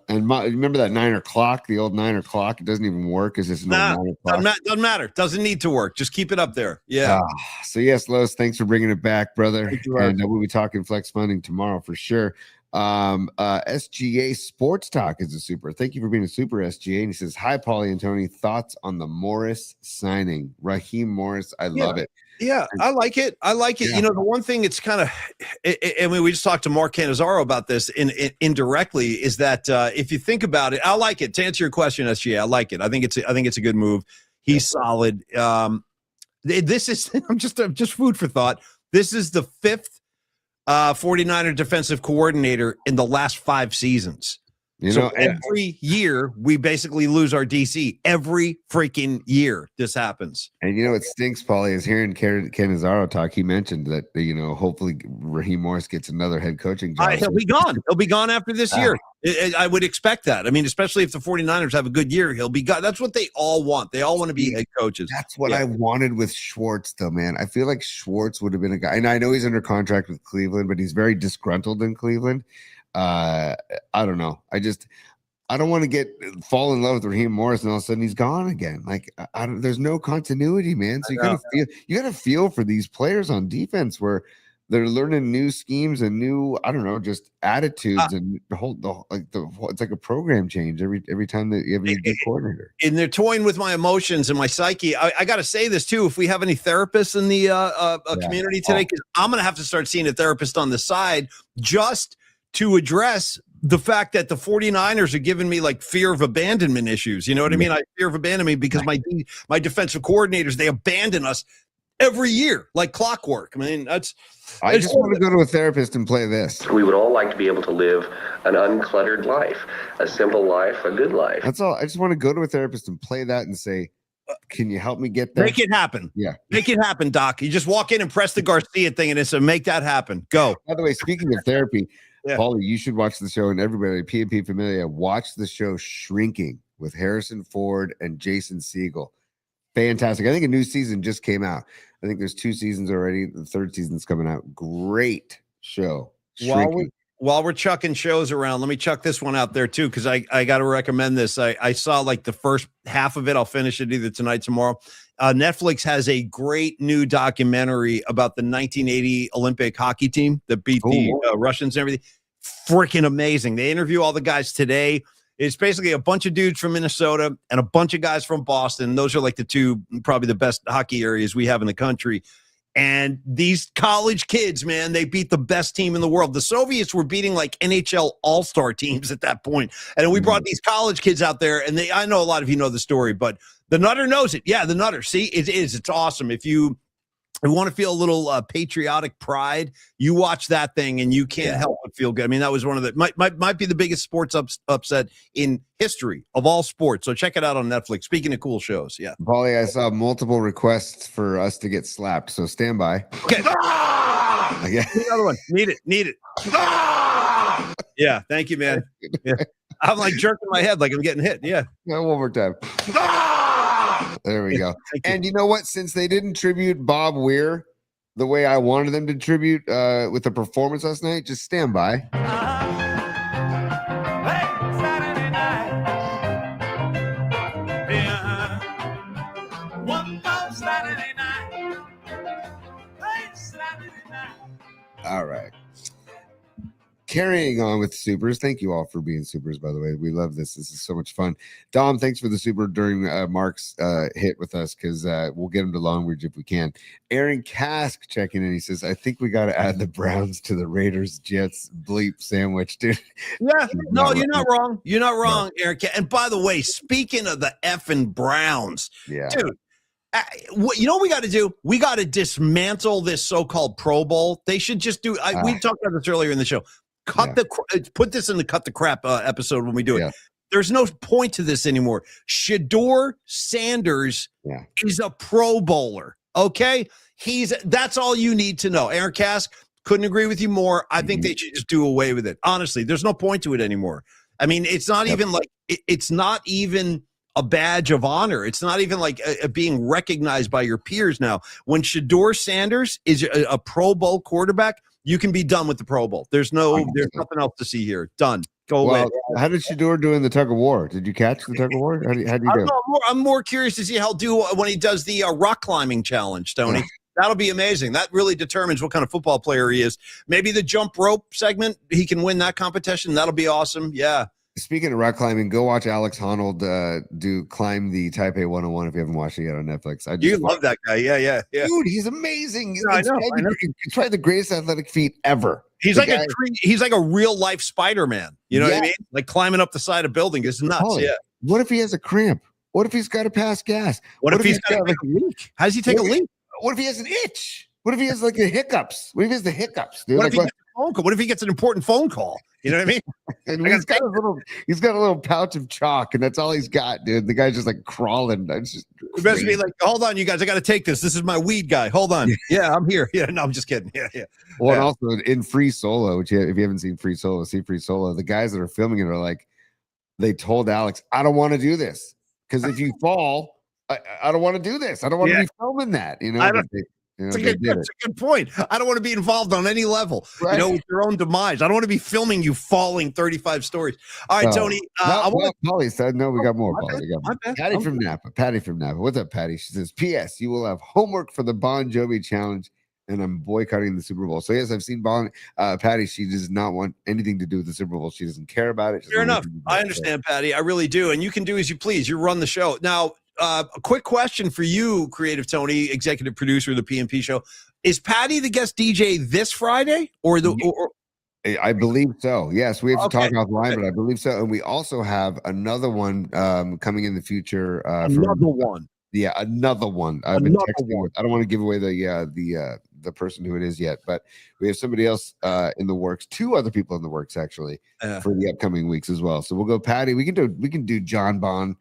And remember that Niner clock, the old Niner clock? It doesn't even work. It's just an old Niner clock. Doesn't matter. Doesn't need to work. Just keep it up there. Yeah. So yes, Lois, thanks for bringing it back, brother. And we'll be talking flex funding tomorrow for sure. SGA Sports Talk is a super. Thank you for being a super, SGA. And he says, hi, Paulie and Tony. Thoughts on the Morris signing? Raheem Morris. I love it. Yeah, I like it. Yeah. You know, the one thing it's kind of, I mean, we just talked to Mark Cannizzaro about this indirectly, is that if you think about it, I like it. To answer your question, SGA, I like it. I think it's a good move. He's solid. This is just food for thought. This is the 5th 49er defensive coordinator in the last 5 seasons. Every year we basically lose our DC. Every freaking year this happens. And you know what stinks, Paulie, is hearing Cannizzaro talk. He mentioned that hopefully Raheem Morris gets another head coaching job. He'll be gone. He'll be gone after this year. I would expect that. I mean, especially if the 49ers have a good year, he'll be gone. That's what they all want. They all want to be head coaches. That's what I wanted with Schwartz, though, man. I feel like Schwartz would have been a guy. And I know he's under contract with Cleveland, but he's very disgruntled in Cleveland. I don't know. I don't want to fall in love with Raheem Morris and all of a sudden he's gone again. Like there's no continuity, man. So you gotta feel for these players on defense where they're learning new schemes and new, I don't know, just attitudes and it's like a program change every time that you have a good coordinator. And they're toying with my emotions and my psyche. I got to say this too. If we have any therapists in the community today, because I'm going to have to start seeing a therapist on the side just to address the fact that the 49ers are giving me like fear of abandonment issues. You know what I mean? I fear of abandonment because my defensive coordinators, they abandon us every year like clockwork. I mean, I just want to go to a therapist and play this. We would all like to be able to live an uncluttered life, a simple life, a good life. That's all. I just want to go to a therapist and play that and say, Can you help me get there? Make it happen. Yeah. Make it happen, Doc. You just walk in and press the Garcia thing and it's a make that happen. Go. By the way, speaking of therapy, Yeah. Paulie, you should watch the show, and everybody, PMP Familia, watch the show Shrinking with Harrison Ford and Jason Segel. Fantastic. I think a new season just came out. I think there's 2 seasons already. The 3rd season's coming out. Great show. While we're chucking shows around, let me chuck this one out there too, because I got to recommend this. I saw like the first half of it. I'll finish it either tonight, tomorrow. Netflix has a great new documentary about the 1980 Olympic hockey team that beat the Russians and everything. Freaking amazing. They interview all the guys today. It's basically a bunch of dudes from Minnesota and a bunch of guys from Boston. Those are like the 2, probably the best hockey areas we have in the country. And these college kids, man, they beat the best team in the world. The Soviets were beating like NHL all-star teams at that point. And we brought these college kids out there, and I know a lot of you know the story, but the Nutter knows it. Yeah, the Nutter. See, it is. It's awesome. If you want to feel a little patriotic pride, you watch that thing and you can't help but feel good. I mean, that was one of the might be the biggest sports upset in history of all sports. So check it out on Netflix. Speaking of cool shows, yeah. Paulie, I saw multiple requests for us to get slapped, so stand by. Okay. Another one. Need it. Yeah, thank you, man. Yeah. I'm like jerking my head like I'm getting hit. Yeah. One more time. There we go. And you know what? Since they didn't tribute Bob Weir the way I wanted them to tribute with the performance last night, just stand by. Saturday night. Yeah. One more Saturday night. Saturday night. All right. Carrying on with supers. Thank you all for being supers, by the way. We love this. This is so much fun. Dom, thanks for the super during Mark's hit with us, because we'll get him to Long Ridge if we can. Aaron Kask checking in. He says, I think we got to add the Browns to the Raiders Jets bleep sandwich, dude. Yeah, no, you're not wrong. You're not wrong, Aaron. And by the way, speaking of the effing Browns, dude, you know what we got to do? We got to dismantle this so-called Pro Bowl. They should just do. We talked about this earlier in the show. Put this in the cut the crap episode when we do it. There's no point to this anymore. Shedeur Sanders is a Pro Bowler. Okay, that's all you need to know. Aaron Kask, couldn't agree with you more. I think they should just do away with it. Honestly, there's no point to it anymore. I mean, it's not even like it's not even a badge of honor. It's not even like being recognized by your peers now. When Shedeur Sanders is a Pro Bowl quarterback, you can be done with the Pro Bowl. There's nothing else to see here. Done. Go away. How did Shedeur do in the tug of war? Did you catch the tug of war? How do you do? I'm more curious to see how he'll do when he does the rock climbing challenge, Tony. That'll be amazing. That really determines what kind of football player he is. Maybe the jump rope segment, he can win that competition. That'll be awesome. Yeah. Speaking of rock climbing, go watch Alex Honnold climb the Taipei 101 if you haven't watched it yet on Netflix. You love that guy. Yeah. Dude, he's amazing. I know. He's probably the greatest athletic feat ever. He's like a real life Spider-Man. You know what I mean? Like climbing up the side of building is nuts. Oh, yeah. What if he has a cramp? What if he's got to pass gas? What if he's got a leak? How does he take a leak? What if he has an itch? What if he has like the hiccups? What if he has the hiccups, dude? What if he gets a phone call? What if he gets an important phone call? You know what I mean? And he's got a little pouch of chalk, and that's all he's got, dude. The guy's just like crawling. That's just he best be like, hold on, you guys, I got to take this. This is my weed guy. Hold on. Yeah, I'm here. Yeah, no, I'm just kidding. Yeah. Well, and also in Free Solo, which if you haven't seen Free Solo, see Free Solo. The guys that are filming it are like, they told Alex, I don't want to do this because if you fall, I don't want to do this. I don't want to be filming that. You know. That's a good point. I don't want to be involved on any level, with your own demise. I don't want to be filming you falling 35 stories. All right, Tony. Polly said, no, we got more. Patty from Napa. What's up, Patty? She says, P.S. You will have homework for the Bon Jovi challenge, and I'm boycotting the Super Bowl. So, yes, I've seen Patty. She does not want anything to do with the Super Bowl. She doesn't care about it. Fair enough. I understand, Patty. I really do. And you can do as you please. You run the show. Now, a quick question for you, Creative Tony, executive producer of the PMP show. Is Patty the guest DJ this Friday or I believe so. Yes, we have to talk offline, but I believe so. And we also have another one coming in the future. Another one. Yeah, another one. I've been texting with. I don't want to give away the person who it is yet, but we have somebody else in the works. 2 other people in the works actually for the upcoming weeks as well. So we'll go Patty. We can do John Bon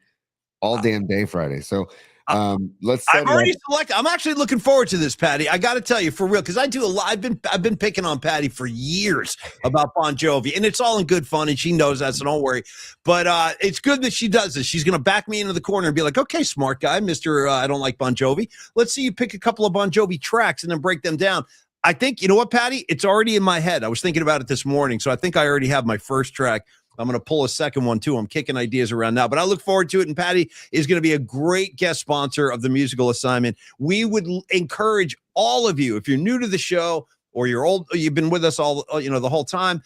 all damn day Friday. So Let's set I've it already up. selected. I'm actually looking forward to this, Patty. I got to tell you, for real, because I do a lot. I've been picking on Patty for years about Bon Jovi, and it's all in good fun, and she knows that, so don't worry. But it's good that she does this. She's going to back me into the corner and be like, "Okay, smart guy, Mister. I don't like Bon Jovi. Let's see you pick a couple of Bon Jovi tracks and then break them down." I think, you know what, Patty? It's already in my head. I was thinking about it this morning, so I think I already have my first track. I'm going to pull a second one, too. I'm kicking ideas around now, but I look forward to it, and Patty is going to be a great guest sponsor of the musical assignment. We would encourage all of you, if you're new to the show or you're old, you've been with us all, the whole time,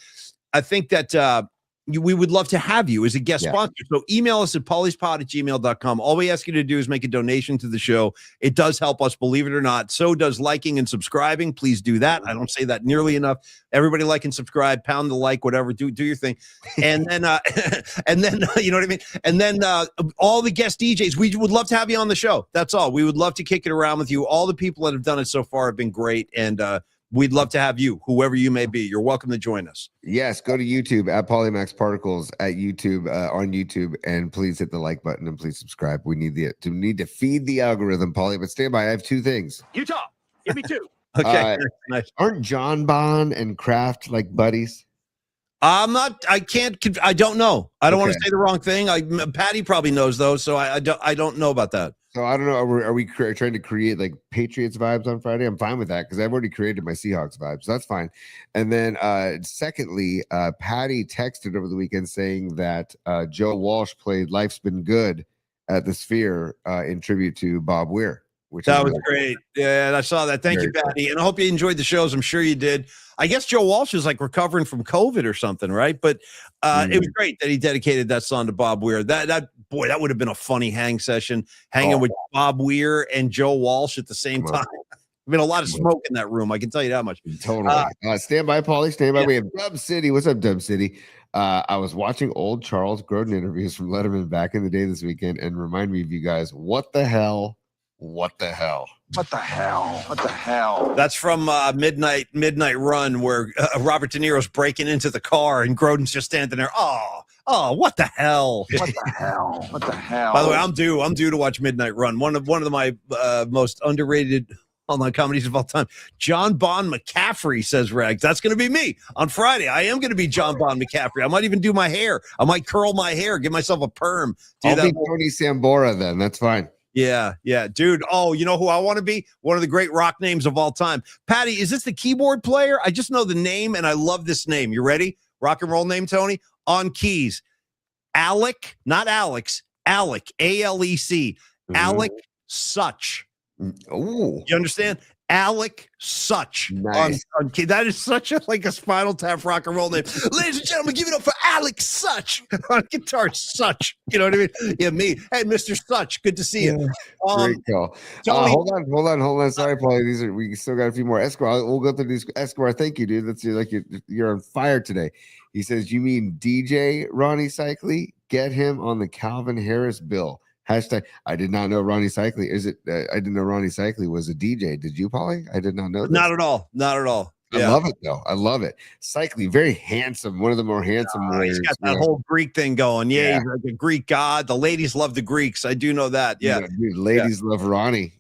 I think that we would love to have you as a guest sponsor. So email us at paulyspod@gmail.com. All we ask you to do is make a donation to the show. It does help us, believe it or not. So does liking and subscribing. Please do that. I don't say that nearly enough. Everybody like and subscribe, pound the like, whatever. Do your thing. And then, you know what I mean? And then all the guest DJs, we would love to have you on the show. That's all. We would love to kick it around with you. All the people that have done it so far have been great. And we'd love to have you, whoever you may be. You're welcome to join us. Yes, go to YouTube at Polymax Particles at YouTube on YouTube, and please hit the like button and please subscribe. We need to feed the algorithm, Pauly. But stand by, I have two things. Utah, give me two. Okay, nice. Aren't John Bon and Kraft like buddies? I'm not. I can't. I don't know. I don't want to say the wrong thing. Patty probably knows those, so I don't know about that. So I don't know. Are we trying to create like Patriots vibes on Friday? I'm fine with that because I've already created my Seahawks vibes. So that's fine. And then secondly, Patty texted over the weekend saying that Joe Walsh played "Life's Been Good" at the Sphere in tribute to Bob Weir. That was great. Yeah, I saw that. Thank you, Patty. And I hope you enjoyed the shows. I'm sure you did. I guess Joe Walsh is like recovering from COVID or something, right? But it was great that he dedicated that song to Bob Weir. That would have been a funny hang session, hanging with Bob Weir and Joe Walsh at the same time. Been a lot of smoke in that room. I can tell you that much. Totally. Stand by, Pauly. Stand by. We have Dub City. What's up, Dub City? I was watching old Charles Grodin interviews from Letterman back in the day this weekend, and remind me of you guys. What the hell? What the hell? What the hell? What the hell? That's from Midnight Run, where Robert De Niro's breaking into the car and Grodin's just standing there. Oh, what the hell? What the hell? What the hell? By the way, I'm due to watch Midnight Run. One of my most underrated online comedies of all time. John Bon McCaffrey, says Rags. That's going to be me on Friday. I am going to be John Bon McCaffrey. I might even do my hair. I might curl my hair, give myself a perm. I'll be Tony Sambora then. That's fine. Yeah, dude. Oh, you know who I want to be? One of the great rock names of all time. Patty, is this the keyboard player? I just know the name, and I love this name. You ready? Rock and roll name, Tony? On keys. Alec, not Alex. Alec, A-L-E-C. Alec Such. Oh. You understand? Alec Such. Nice. On key. That is such a Spinal Tap rock and roll name. Ladies and gentlemen, give it up for Alec Such on guitar. Such. You know what I mean? Yeah, me. Hey, Mr. Such. Good to see you. Great call. Hold on. Sorry, Pauly. We still got a few more. Escobar, we'll go through these. Escobar, thank you, dude. That's like you're on fire today. He says, you mean DJ Ronnie Cycli? Get him on the Calvin Harris bill. Hashtag, I did not know Ronnie Cycli. I didn't know Ronnie Cycli was a DJ. Did you, Pauly? I did not know that. Not at all. I love it, though. I love it. Cycli, very handsome. One of the more handsome warriors. He's got that whole Greek thing going. Yeah, he's like a Greek god. The ladies love the Greeks. I do know that. Yeah. Dude, ladies love Ronnie.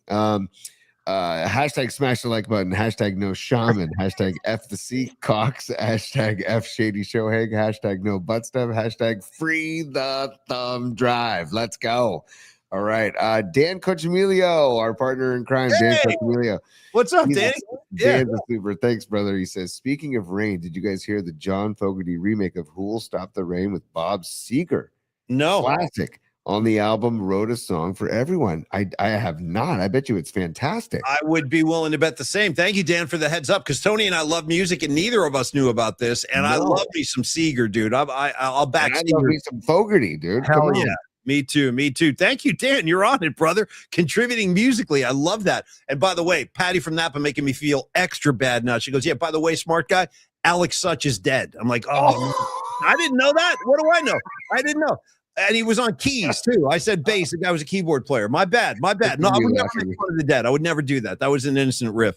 Hashtag smash the like button. Hashtag no shaman. Hashtag F the C Cox. Hashtag F Shady Shoheg. Hashtag no butt stuff. Hashtag free the thumb drive. Let's go. All right. Dan Cochimilio, our partner in crime. Dan Cochimilio. What's up, Dan? Dan's a super. Thanks, brother. He says, speaking of rain, did you guys hear the John Fogerty remake of Who'll Stop the Rain with Bob Seger? No. Classic. On the album, wrote a song for everyone. I have not. I bet you it's fantastic. I would be willing to bet the same. Thank you, Dan, for the heads up, because Tony and I love music, and neither of us knew about this. And I love me some Seeger, dude. I'll back Seeger. I love me some Fogerty, dude. Hell yeah. Me too. Thank you, Dan. You're on it, brother. Contributing musically. I love that. And by the way, Patty from Napa making me feel extra bad now. She goes, yeah, by the way, smart guy, Alex Such is dead. I'm like, I didn't know that. What do I know? I didn't know. And he was on keys, too. I said bass. The guy was a keyboard player. My bad. No, I would never make fun of the dead. I would never do that. That was an innocent riff.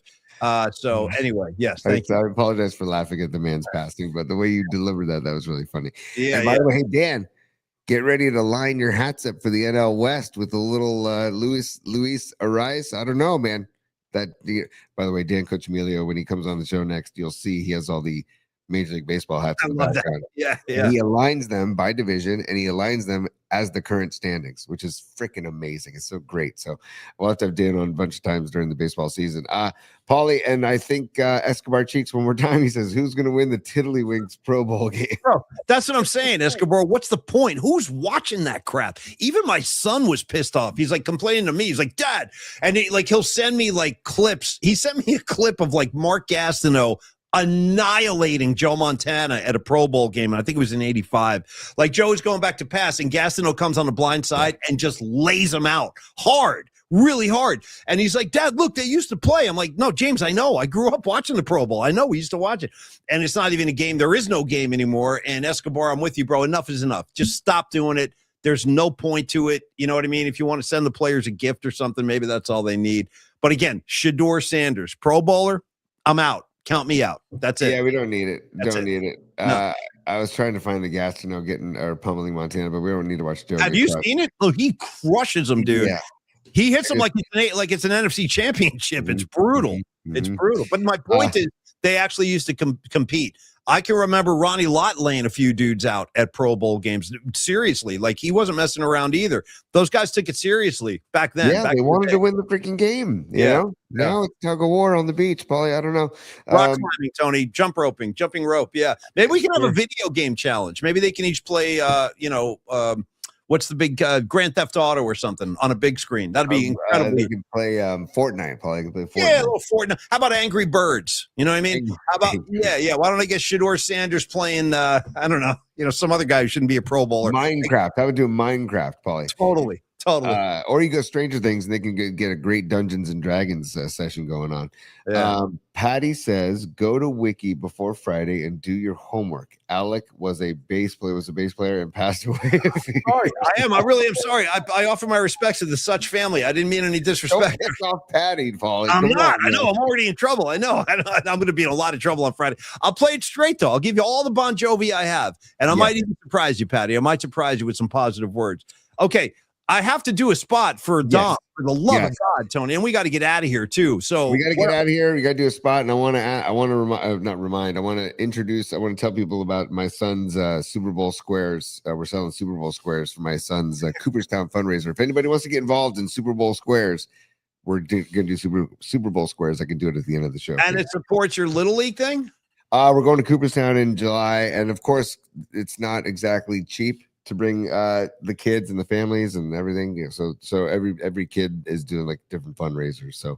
So anyway, yes. Thank you. I apologize for laughing at the man's passing, but the way you delivered that was really funny. Yeah. And by the way, hey, Dan, get ready to line your hats up for the NL West with a little Luis Arráez. I don't know, man. By the way, Dan Cochimilio, when he comes on the show next, you'll see he has all the Major League Baseball hats in the background. Yeah. And he aligns them by division, and he aligns them as the current standings, which is freaking amazing. It's so great. So we'll have to have Dan on a bunch of times during the baseball season. Paulie, and I think Escobar Cheeks one more time. He says, who's going to win the Tiddlywinks Pro Bowl game? Bro, that's what I'm saying, Escobar. What's the point? Who's watching that crap? Even my son was pissed off. He's like complaining to me. He's like, Dad. And he'll send me like clips. He sent me a clip of like Mark Gastineau annihilating Joe Montana at a Pro Bowl game. And I think it was in 85. Like Joe's going back to pass and Gastineau comes on the blind side and just lays him out hard, really hard. And he's like, Dad, look, they used to play. I'm like, no, James, I know. I grew up watching the Pro Bowl. I know we used to watch it. And it's not even a game. There is no game anymore. And Escobar, I'm with you, bro. Enough is enough. Just stop doing it. There's no point to it. You know what I mean? If you want to send the players a gift or something, maybe that's all they need. But again, Shedeur Sanders, Pro Bowler, I'm out. Count me out. That's it. Yeah, we don't need it. Don't need it. No. I was trying to find the Gastineau getting or pummeling Montana, but we don't need to watch Joe. Have you seen it? Look, he crushes him, dude. Yeah. He hits him like it's an NFC championship. It's brutal. Mm-hmm. It's brutal. But my point is, they actually used to compete. I can remember Ronnie Lott laying a few dudes out at Pro Bowl games. Seriously, like he wasn't messing around either. Those guys took it seriously back then. Yeah, they wanted to win the freaking game. You know? Now it's tug of war on the beach, Paulie. I don't know. Rock climbing, Tony, jumping rope. Yeah, maybe we can have a video game challenge. Maybe they can each play. What's the big Grand Theft Auto or something on a big screen? That'd be incredible. They can play Fortnite. Probably can play Fortnite. Yeah, a little Fortnite. How about Angry Birds? You know what I mean? How about yeah? Why don't I get Shedeur Sanders playing? I don't know. Some other guy who shouldn't be a Pro Bowler. Minecraft. I would do Minecraft, Paulie. Totally. Or you go Stranger Things, and they can get a great Dungeons and Dragons session going on. Yeah. Patty says, go to Wiki before Friday and do your homework. Alec was a bass player and passed away. Sorry, I am. I really am sorry. I offer my respects to the Such family. I didn't mean any disrespect. Don't piss off Patty, Paulie. I'm not. I know. I'm already in trouble. I know. I'm going to be in a lot of trouble on Friday. I'll play it straight, though. I'll give you all the Bon Jovi I have. And I might even surprise you, Patty. I might surprise you with some positive words. Okay. I have to do a spot for Dom, for the love of God, Tony, and we got to get out of here too. So we got to get out of here. We got to do a spot, and I want to introduce. I want to tell people about my son's Super Bowl squares. We're selling Super Bowl squares for my son's Cooperstown fundraiser. If anybody wants to get involved in Super Bowl squares, we're going to do Super Bowl squares. I can do it at the end of the show. And it supports your Little League thing. We're going to Cooperstown in July, and of course, it's not exactly cheap to bring the kids and the families and everything. So every kid is doing like different fundraisers. So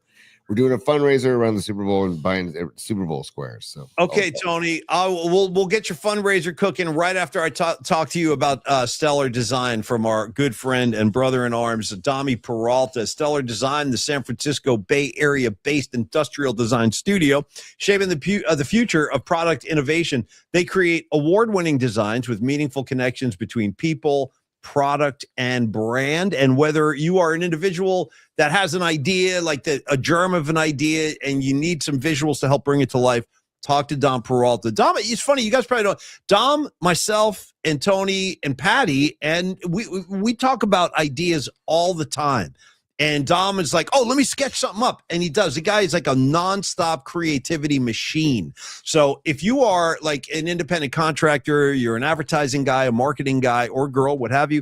we're doing a fundraiser around the Super Bowl and buying Super Bowl squares. So okay, Tony, we'll get your fundraiser cooking right after I talk to you about Stellar Design from our good friend and brother in arms, Dami Peralta. Stellar Design, the San Francisco Bay Area based industrial design studio, shaping the future of product innovation. They create award-winning designs with meaningful connections between people, product, and brand. And whether you are an individual that has an idea, like a germ of an idea, and you need some visuals to help bring it to life, talk to Dom Peralta. Dom, it's funny, you guys probably know Dom, myself, and Tony and Patty, and we talk about ideas all the time. And Dom is like, oh, let me sketch something up. And he does. The guy is like a nonstop creativity machine. So if you are like an independent contractor, you're an advertising guy, a marketing guy or girl, what have you,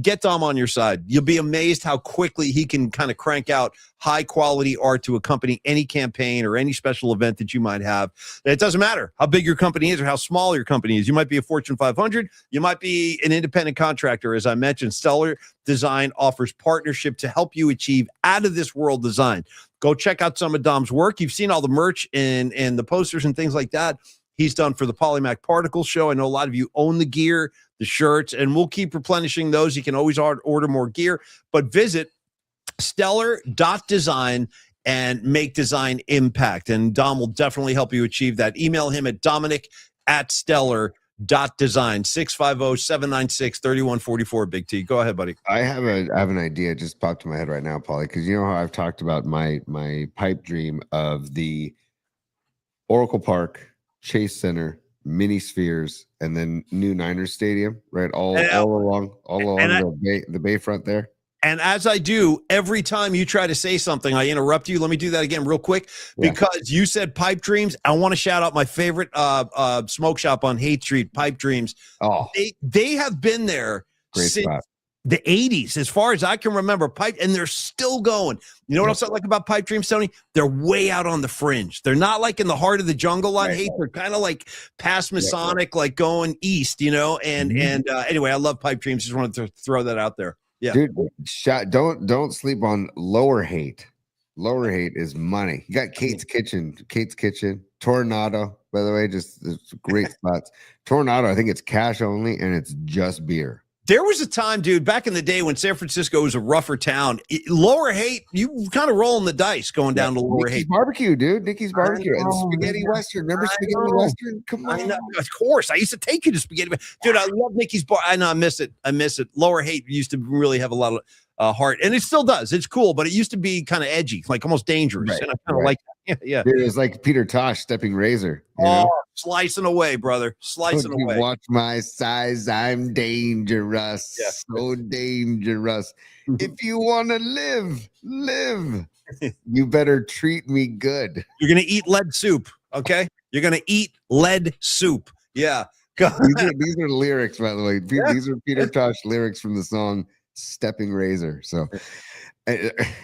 get Dom on your side. You'll be amazed how quickly he can kind of crank out high quality art to accompany any campaign or any special event that you might have. And it doesn't matter how big your company is or how small your company is. You might be a Fortune 500. You might be an independent contractor. As I mentioned, Stellar Design offers partnership to help you achieve out of this world design. Go check out some of Dom's work. You've seen all the merch and the posters and things like that he's done for the Polymac Particles show. I know a lot of you own the gear, the shirts, and we'll keep replenishing those. You can always order more gear, but visit stellar.design and make design impact. And Dom will definitely help you achieve that. Email him at dominic@stellar.design, 650-796-3144. Big T. Go ahead, buddy. I have an idea just popped in my head right now, Paulie, because you know how I've talked about my pipe dream of the Oracle Park, Chase Center, mini spheres, and then new Niners Stadium, right? All along the bayfront there. And as I do, every time you try to say something, I interrupt you. Let me do that again real quick because you said Pipe Dreams. I want to shout out my favorite smoke shop on Haight Street, Pipe Dreams. Oh, they have been there since the 80s, as far as I can remember. Pipe, and they're still going. You know what else I like about Pipe Dreams, Tony? They're way out on the fringe. They're not like in the heart of the jungle on Haight. They're kind of like past Masonic, like going east, you know. And anyway, I love Pipe Dreams. Just wanted to throw that out there. Yeah, dude, don't sleep on Lower Haight. Lower Haight is money. You got Kate's Kitchen, Tornado, by the way, just great spots. Tornado, I think it's cash only, and it's just beer. There was a time, dude, back in the day when San Francisco was a rougher town. Lower Haight, you kind of rolling the dice going down to Lower Haight. Barbecue, dude. Nikki's Barbecue and Spaghetti Western. Remember Spaghetti Western? Come on. Of course. I used to take you to Spaghetti. Dude, I love Nikki's Bar. I know, I miss it. Lower Haight used to really have a lot of heart, and it still does. It's cool, but it used to be kind of edgy, like almost dangerous. Right, and I kind of like that. Yeah. Dude, it was like Peter Tosh stepping razor. You know? Slicing away, brother. Slicing away. Watch my size. I'm dangerous. Yeah. So dangerous. If you want to live, you better treat me good. You're going to eat lead soup, okay? You're going to eat lead soup. Yeah. These are lyrics, by the way. These are Peter Tosh lyrics from the song Stepping Razor. So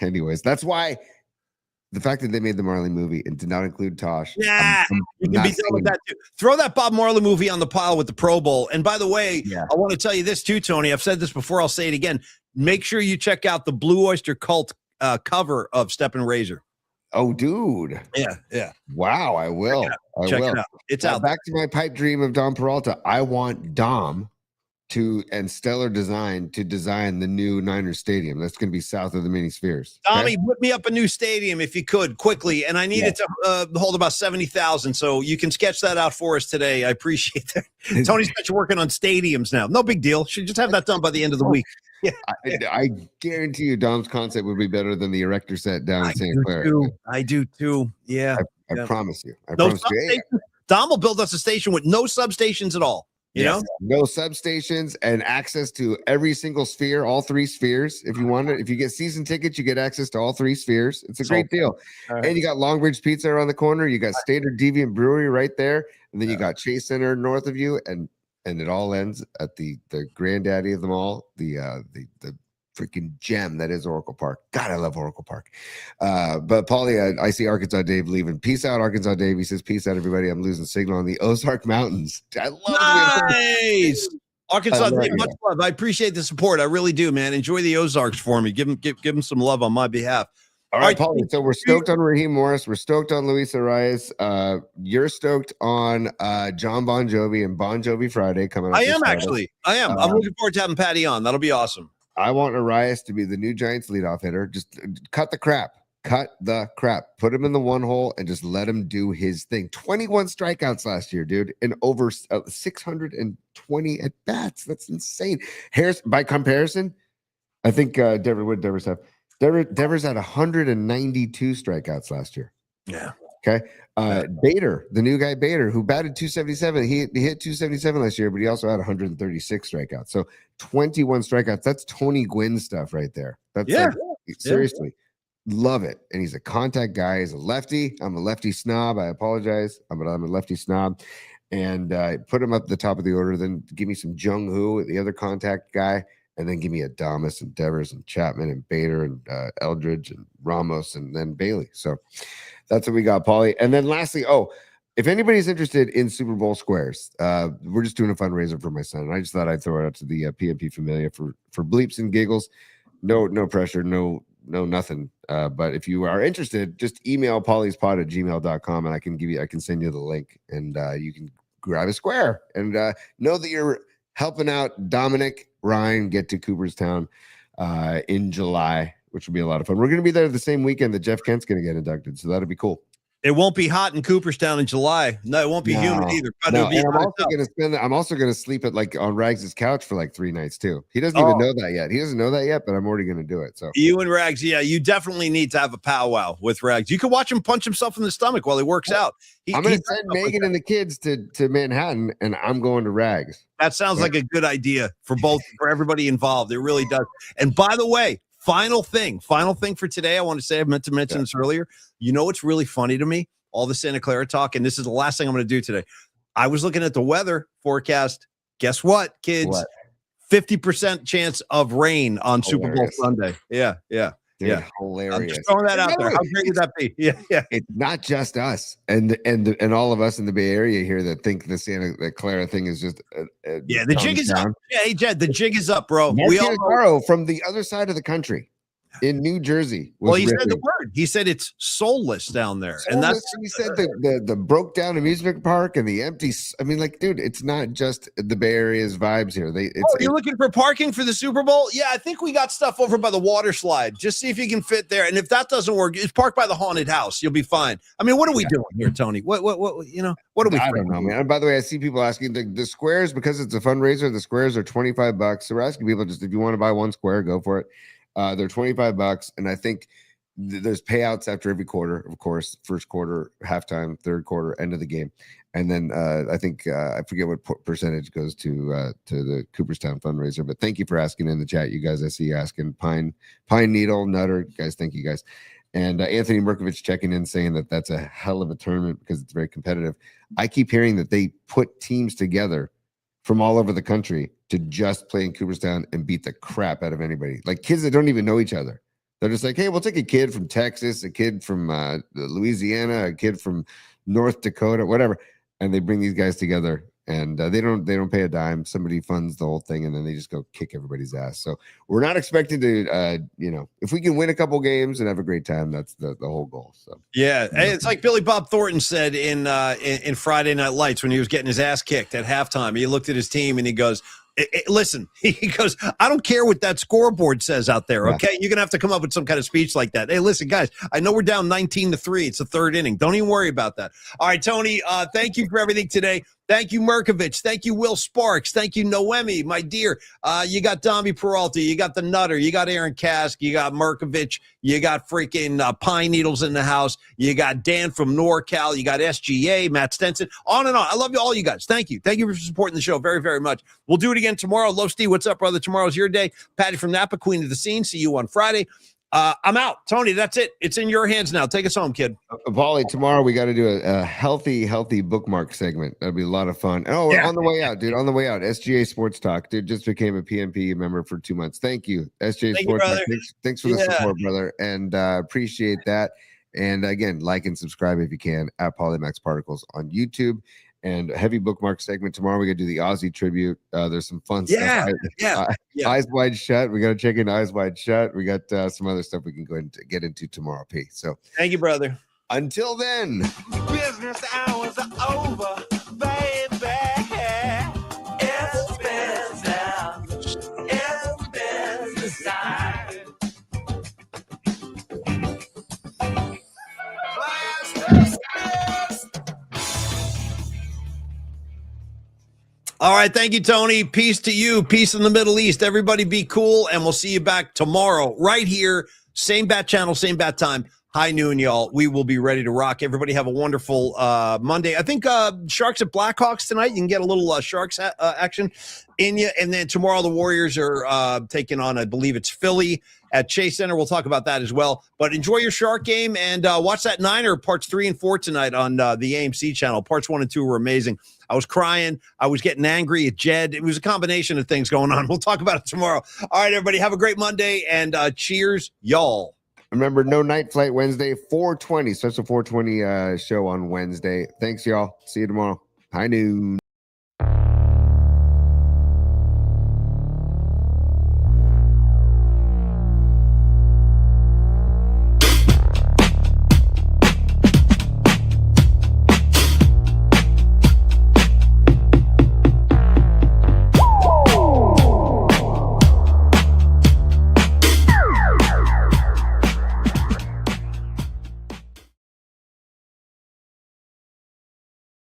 anyways, that's why the fact that they made the Marley movie and did not include Tosh. Yeah, you can be done with that too. Throw that Bob Marley movie on the pile with the Pro Bowl. And by the way, I want to tell you this too, Tony. I've said this before. I'll say it again. Make sure you check out the Blue Oyster Cult cover of Steppin' Razor. Oh, dude. Yeah. Wow, I will. Check it out. It's out. Back to my pipe dream of Dom Peralta. I want Dom and Stellar Design to design the new Niners Stadium. That's going to be south of the mini spheres. Tommy, whip me up a new stadium if you could quickly. And I need it to hold about 70,000. So you can sketch that out for us today. I appreciate that. Tony's got you working on stadiums now. No big deal. Should just have that done by the end of the week. Yeah. I guarantee you Dom's concept would be better than the Erector set down in St. Clair. I do too. Yeah. I promise you. Dom will build us a station with no substations at all. You know, no substations and access to every single sphere, all three spheres. If you want it, if you get season tickets, you get access to all three spheres. It's a great deal. Right. And you got Longbridge Pizza around the corner. You got Standard Deviant Brewery right there, and then you got Chase Center north of you, and it all ends at the granddaddy of them all, the freaking gem that is Oracle Park. God, I love Oracle Park. But Paulie, I see Arkansas Dave leaving. Peace out, Arkansas Dave. He says, peace out, everybody. I'm losing signal on the Ozark Mountains. I love it. Arkansas Dave, much love. I appreciate the support. I really do, man. Enjoy the Ozarks for me. Give them some love on my behalf. All right, Paulie. So we're stoked on Raheem Morris. We're stoked on Luis Arráez. You're stoked on John Bon Jovi and Bon Jovi Friday coming up. I am. I'm looking forward to having Patty on. That'll be awesome. I want Arráez to be the new Giants leadoff hitter. Just cut the crap. Put him in the one hole and just let him do his thing. 21 strikeouts last year, dude, and over 620 at bats. That's insane. Harris, by comparison, I think Devers had 192 strikeouts last year. Yeah. Okay. Bader, the new guy Bader, who batted 277. He hit 277 last year, but he also had 136 strikeouts. So 21 strikeouts. That's Tony Gwynn stuff right there. That's seriously. Love it. And he's a contact guy. He's a lefty. I'm a lefty snob. I apologize. I'm a lefty snob. And put him up at the top of the order. Then give me some Jung Hoo, the other contact guy. And then give me Adames and Devers and Chapman and Bader and Eldridge and Ramos and then Bailey. So that's what we got, Paulie. And then lastly, if anybody's interested in Super Bowl squares, we're just doing a fundraiser for my son. And I just thought I'd throw it out to the PMP Familia for bleeps and giggles. No pressure, no nothing. But if you are interested, just email pauliespod@gmail.com and I can send you the link and you can grab a square and know that you're helping out Dominic Ryan get to Cooperstown in July, which will be a lot of fun. We're going to be there the same weekend that Jeff Kent's going to get inducted, so that'll be cool. It won't be hot in Cooperstown in July. No, it won't be humid either. But No, it'll be and hot I'm also gonna sleep at like on Rags' couch for like 3 nights too. He doesn't Oh. even know that yet. He doesn't know that yet, but I'm already gonna do it. So You and Rags, yeah, you definitely need to have a powwow with Rags. You can watch him punch himself in the stomach while he works out. I'm gonna send Megan and the kids to Manhattan, and I'm going to Rags. That sounds like a good idea for everybody involved. It really does. And by the way, final thing for today. I want to say, I meant to mention this earlier. You know what's really funny to me? All the Santa Clara talk, and this is the last thing I'm going to do today. I was looking at the weather forecast. Guess what, kids? 50% chance of rain on Super Bowl Sunday. Yeah. Dude, hilarious. I'm just throwing that out there. How great would that be? Yeah. It's not just us and all of us in the Bay Area here that think the Santa Clara thing is just the jig is up. Yeah, hey Jed, the jig is up, bro. We all know from the other side of the country in New Jersey. Well, he said the word. He said it's soulless down there, and that's he said the broke down amusement park and the empty. I mean, like, dude, it's not just the Bay Area's vibes here. You're looking for parking for the Super Bowl? Yeah, I think we got stuff over by the water slide. Just see if you can fit there, and if that doesn't work, it's parked by the haunted house. You'll be fine. I mean, what are we doing here, Tony? What are we? I don't know, man. And by the way, I see people asking the squares because it's a fundraiser. The squares are $25. So we're asking people just if you want to buy one square, go for it. They're $25, and I think there's payouts after every quarter, of course, first quarter, halftime, third quarter, end of the game. And then I think I forget what percentage goes to the Cooperstown fundraiser. But thank you for asking in the chat, you guys. I see you asking Pine Needle, Nutter, guys. Thank you, guys. And Anthony Merkovich checking in saying that that's a hell of a tournament because it's very competitive. I keep hearing that they put teams together from all over the country to just play in Cooperstown and beat the crap out of anybody. Like kids that don't even know each other. They're just like, hey, we'll take a kid from Texas, a kid from Louisiana, a kid from North Dakota, whatever. And they bring these guys together and they don't pay a dime. Somebody funds the whole thing and then they just go kick everybody's ass. So we're not expecting to, if we can win a couple games and have a great time, that's the whole goal. So yeah, it's like Billy Bob Thornton said in Friday Night Lights when he was getting his ass kicked at halftime. He looked at his team and he goes, listen, he goes, I don't care what that scoreboard says out there. Okay. You're going to have to come up with some kind of speech like that. Hey, listen, guys, I know we're down 19-3. It's the third inning. Don't even worry about that. All right, Tony, thank you for everything today. Thank you, Merkovich. Thank you, Will Sparks. Thank you, Noemi, my dear. You got Dami Peralta. You got the Nutter. You got Aaron Kask. You got Merkovich. You got freaking Pine Needles in the house. You got Dan from NorCal. You got SGA, Matt Stenson. On and on. I love you all, you guys. Thank you. Thank you for supporting the show very, very much. We'll do it again tomorrow. Low Steve, what's up, brother? Tomorrow's your day. Patty from Napa, Queen of the Scene. See you on Friday. I'm out. Tony, that's it. It's in your hands now. Take us home, kid. Paulie, tomorrow we got to do a healthy bookmark segment. That'll be a lot of fun. Oh, on the way out, dude. On the way out, SGA Sports Talk. Dude, just became a PMP member for 2 months. Thank you, SGA Sports Talk. Thanks for the support, brother. And appreciate that. And again, like and subscribe if you can at Polymax Particles on YouTube. And a heavy bookmark segment tomorrow. We got to do the Aussie tribute. There's some fun stuff. Eyes Wide Shut. We got to check in Eyes Wide Shut. We got some other stuff we can go and get into tomorrow, P. So thank you, brother. Until then, business hours are over, baby. It's business. It's business time. All right. Thank you, Tony. Peace to you. Peace in the Middle East. Everybody be cool. And we'll see you back tomorrow right here. Same bat channel, same bat time. High noon, y'all. We will be ready to rock. Everybody have a wonderful Monday. I think Sharks at Blackhawks tonight. You can get a little Sharks action in you. And then tomorrow the Warriors are taking on, I believe it's Philly at Chase Center. We'll talk about that as well. But enjoy your Shark game and watch that Niner parts 3 and 4 tonight on the AMC channel. Parts 1 and 2 were amazing. I was crying. I was getting angry at Jed. It was a combination of things going on. We'll talk about it tomorrow. All right, everybody. Have a great Monday and cheers, y'all. Remember, no night flight Wednesday, 4:20. Starts a 4:20 show on Wednesday. Thanks, y'all. See you tomorrow. High noon.